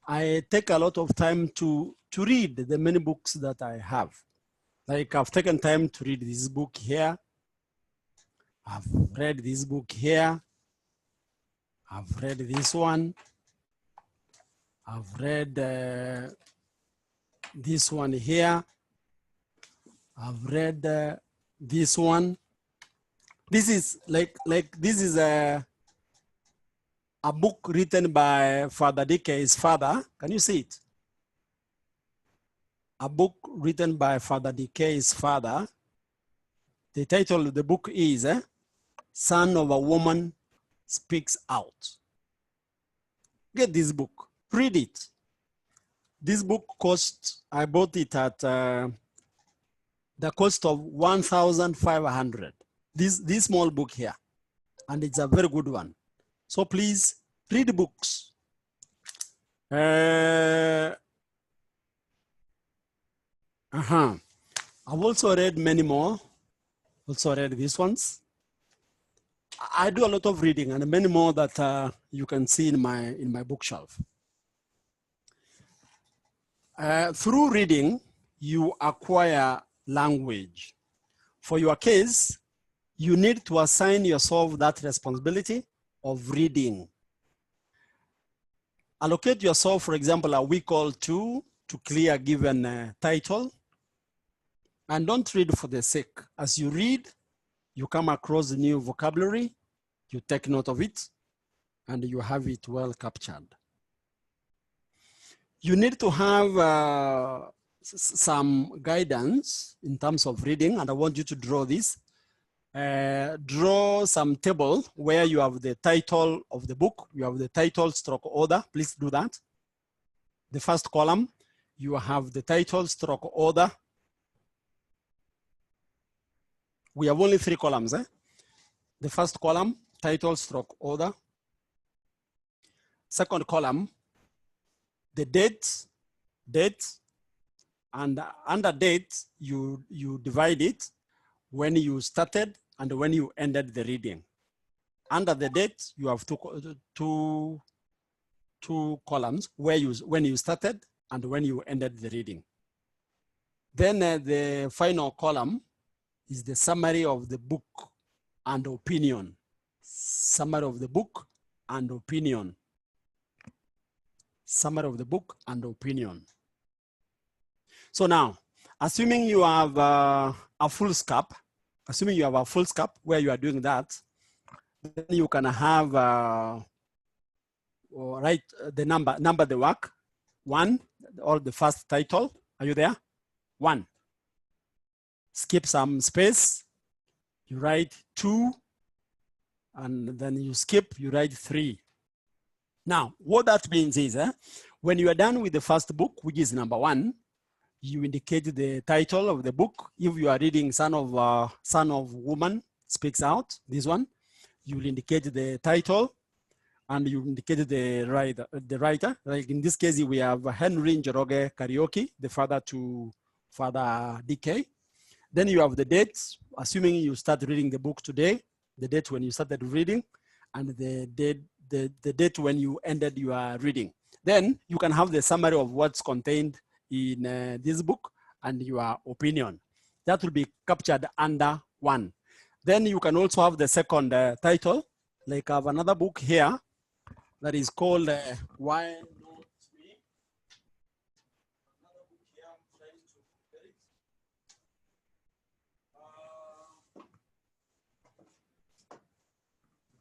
I take a lot of time to read the many books that I have. Like I've taken time to read this book here. I've read this book here. I've read this one. I've read this one here. I've read this one. This is this is a book written by Father Dike's father. Can you see it? a book written by Father DK's father. The title of the book is Son of a Woman Speaks Out. Get this book, read it. This book cost, I bought it at the cost of 1,500. This small book here, and it's a very good one. So please read books. I've also read many more. Also read these ones. I do a lot of reading and many more that you can see in my bookshelf. Through reading, you acquire language. For your case, you need to assign yourself that responsibility of reading. Allocate yourself, for example, a week or two to clear a given title. And don't read for the sake. As you read, you come across new vocabulary, you take note of it, and you have it well captured. You need to have some guidance in terms of reading, and I want you to draw this. Draw some table where you have the title of the book, you have the title stroke order, please do that. The first column, you have the title stroke order. We have only 3 columns. The first column, title stroke order. Second column, the date, and under date, you divide it when you started and when you ended the reading. Under the date, you have two columns when you started and when you ended the reading. Then the final column is the summary of the book and opinion. Summary of the book and opinion. Summary of the book and opinion. So now, assuming you have a full scope, where you are doing that, then you can have write the number the work, 1, or the first title. Are you there? 1. Skip some space, you write 2, and then you skip, you write 3. Now, what that means is, when you are done with the first book, which is number 1, you indicate the title of the book. If you are reading Son of Woman Speaks Out, this one, you will indicate the title and you indicate the writer. Like in this case, we have Henry Njoroge Karaoke, the father to Father DK. Then you have the date, assuming you start reading the book today, the date when you started reading, and the date when you ended your reading. Then you can have the summary of what's contained in this book and your opinion. That will be captured under 1. Then you can also have the second title, like I have another book here that is called Why Not Me? Another book here, I'm trying to get it.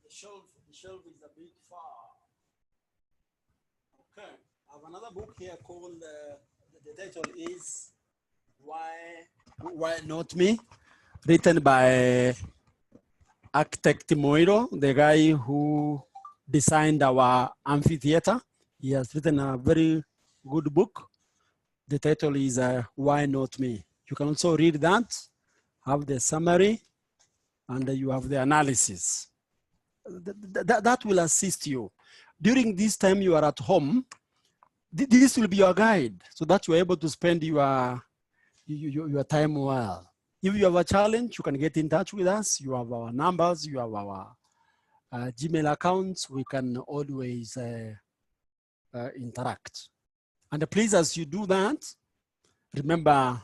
The shelf is a bit far. Okay, I have another book here called, the title is Why Not Me? Written by architect Moiro, the guy who designed our amphitheater. He has written a very good book. The title is Why Not Me? You can also read that, have the summary, and you have the analysis. That will assist you. During this time you are at home, this will be your guide so that you are able to spend your time well. If you have a challenge, you can get in touch with us. You have our numbers, you have our Gmail accounts. We can always interact. And please, as you do that, remember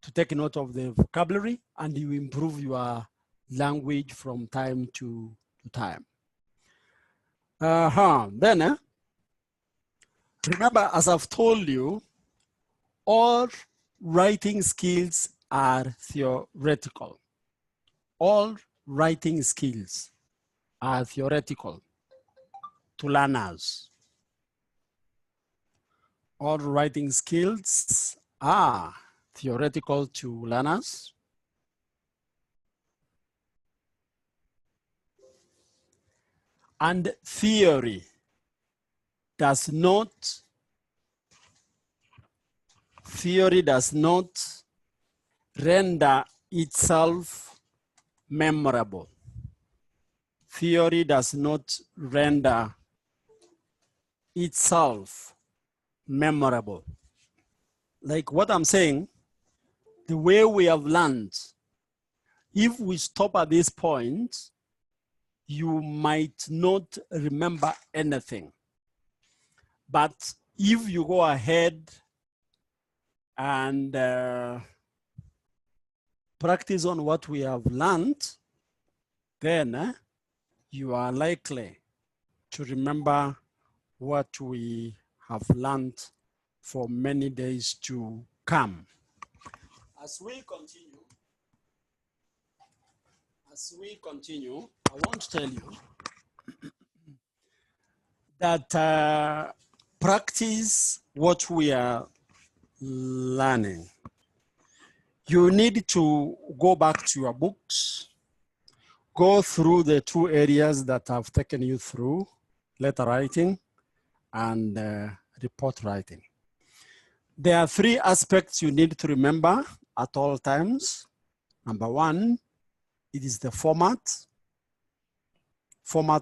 to take note of the vocabulary and you improve your language from time to time. Then, remember, as I've told you, all writing skills are theoretical. All writing skills are theoretical to learners. All writing skills are theoretical to learners. And theory does not render itself memorable. Theory does not render itself memorable. Like what I'm saying, the way we have learned, if we stop at this point, you might not remember anything. But if you go ahead and practice on what we have learned, then you are likely to remember what we have learned for many days to come. As we continue, I want to tell you that practice what we are learning. You need to go back to your books, go through the two areas that I've taken you through, letter writing and report writing. There are three aspects you need to remember at all times. Number one, it is the format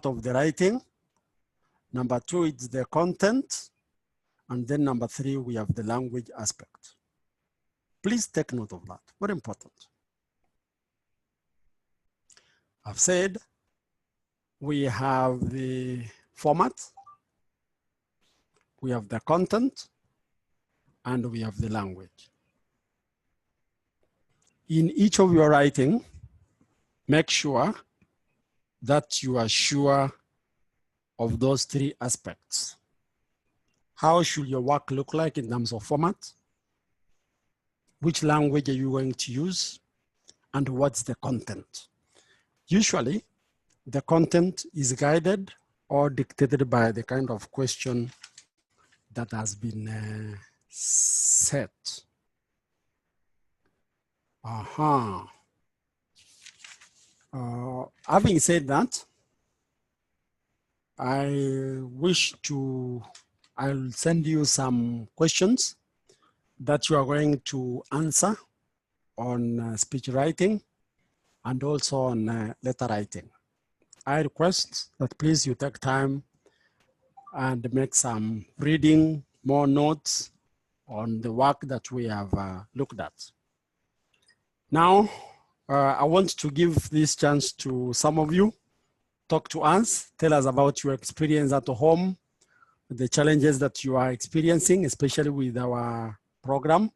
of the writing. Number two, it's the content. And then number three, we have the language aspect. Please take note of that, very important. I've said we have the format, we have the content, and we have the language. In each of your writing, make sure that you are sure of those three aspects. How should your work look like in terms of format? Which language are you going to use? And what's the content? Usually, the content is guided or dictated by the kind of question that has been set. Having said that, I'll send you some questions that you are going to answer on speech writing and also on letter writing. I request that please you take time and make some reading, more notes on the work that we have looked at. Now, I want to give this chance to some of you. Talk to us, tell us about your experience at home, the challenges that you are experiencing, especially with our program,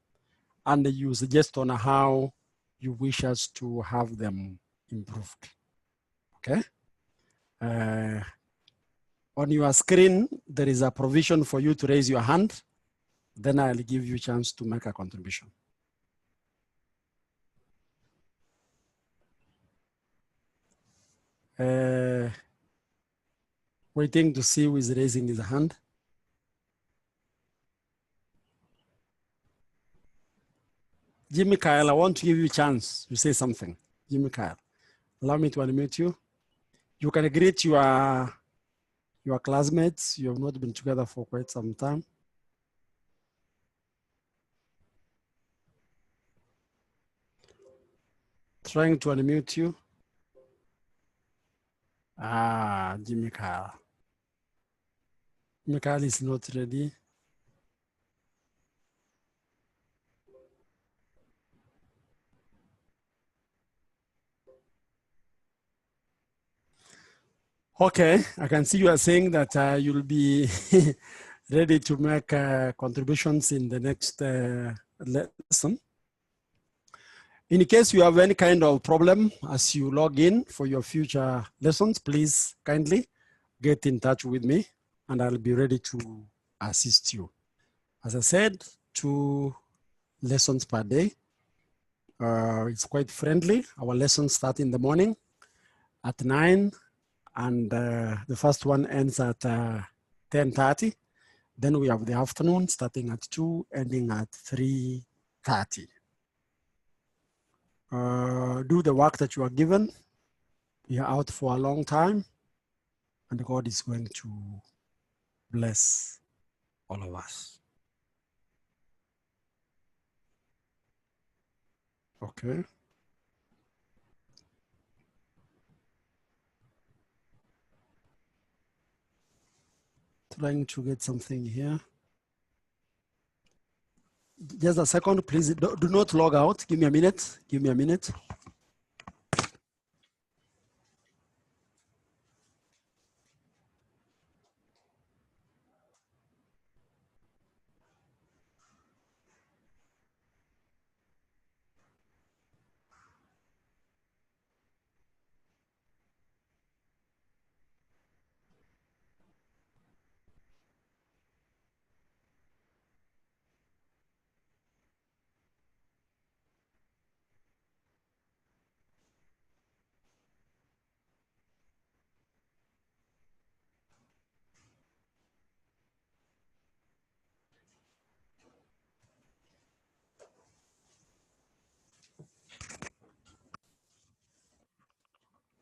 and you suggest on how you wish us to have them improved, okay? On your screen, there is a provision for you to raise your hand. Then I'll give you a chance to make a contribution. Waiting to see who is raising his hand. Jimmy Kyle, I want to give you a chance to say something. Jimmy Kyle, allow me to unmute you. You can greet your classmates. You have not been together for quite some time. Trying to unmute you. Jimmy Kyle. Jimmy Kyle is not ready. Okay, I can see you are saying that you'll be ready to make contributions in the next lesson. In case you have any kind of problem as you log in for your future lessons, please kindly get in touch with me and I'll be ready to assist you. As I said, 2 lessons per day. It's quite friendly. Our lessons start in the morning at 9 and the first one ends at 10:30. Then we have the afternoon starting at 2, ending at 3:30. Do the work that you are given. You're out for a long time, and God is going to bless all of us. Okay. Trying to get something here. Just a second, please. Do not log out. Give me a minute. Give me a minute.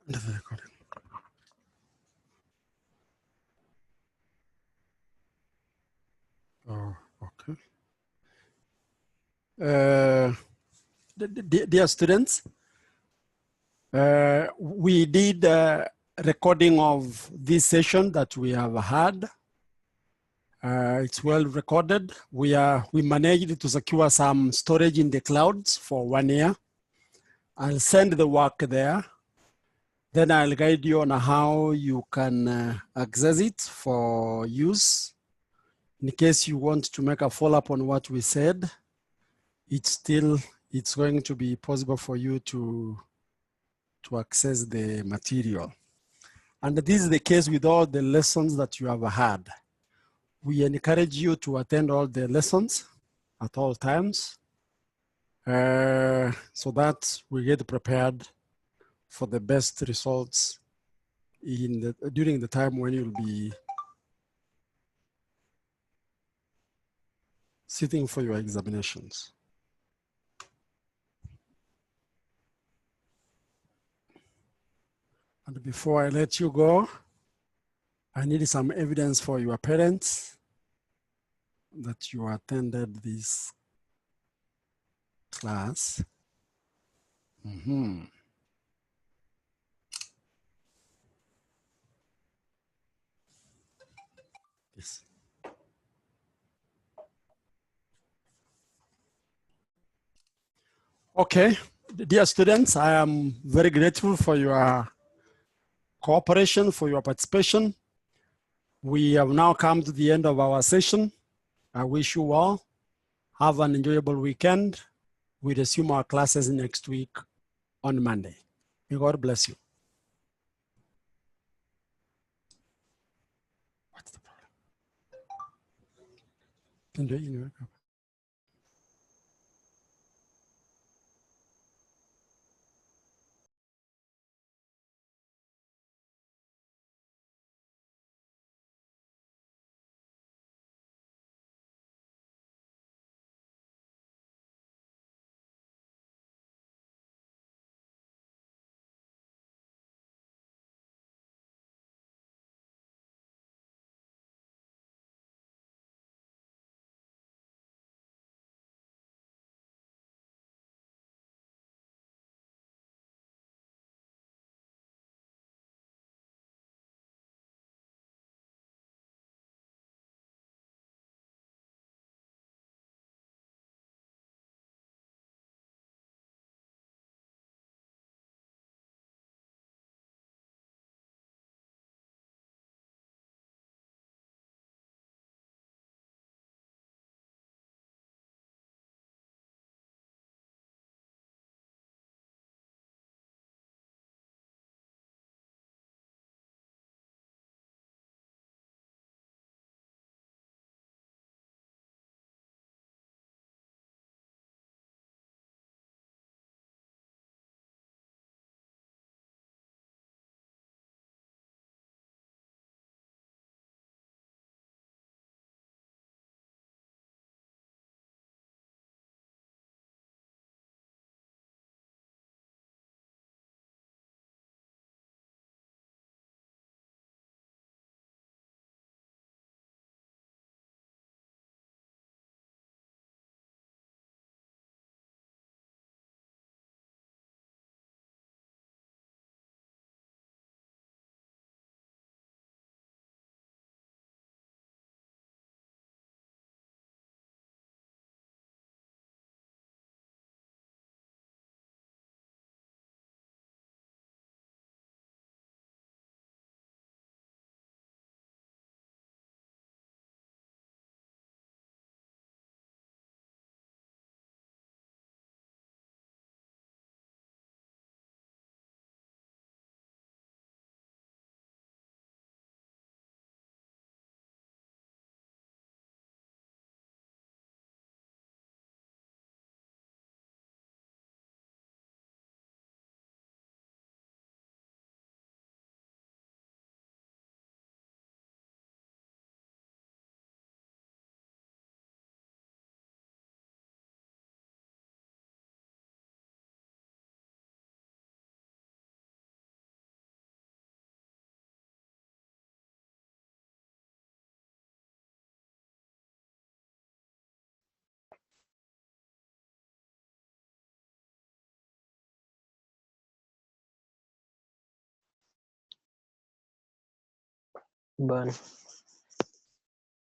The recording. Oh, okay. Dear students, we did a recording of this session that we have had. It's well recorded. We managed to secure some storage in the clouds for 1 year. I'll send the work there. Then I'll guide you on how you can access it for use. In case you want to make a follow-up on what we said, it's going to be possible for you to access the material. And this is the case with all the lessons that you have had. We encourage you to attend all the lessons at all times so that we get prepared for the best results during the time when you'll be sitting for your examinations. And before I let you go, I need some evidence for your parents that you attended this class. Yes. Okay, dear students, I am very grateful for your cooperation, for your participation. We have now come to the end of our session. I wish you all have an enjoyable weekend. We resume our classes next week on Monday. May God bless you. What's the problem? Burn.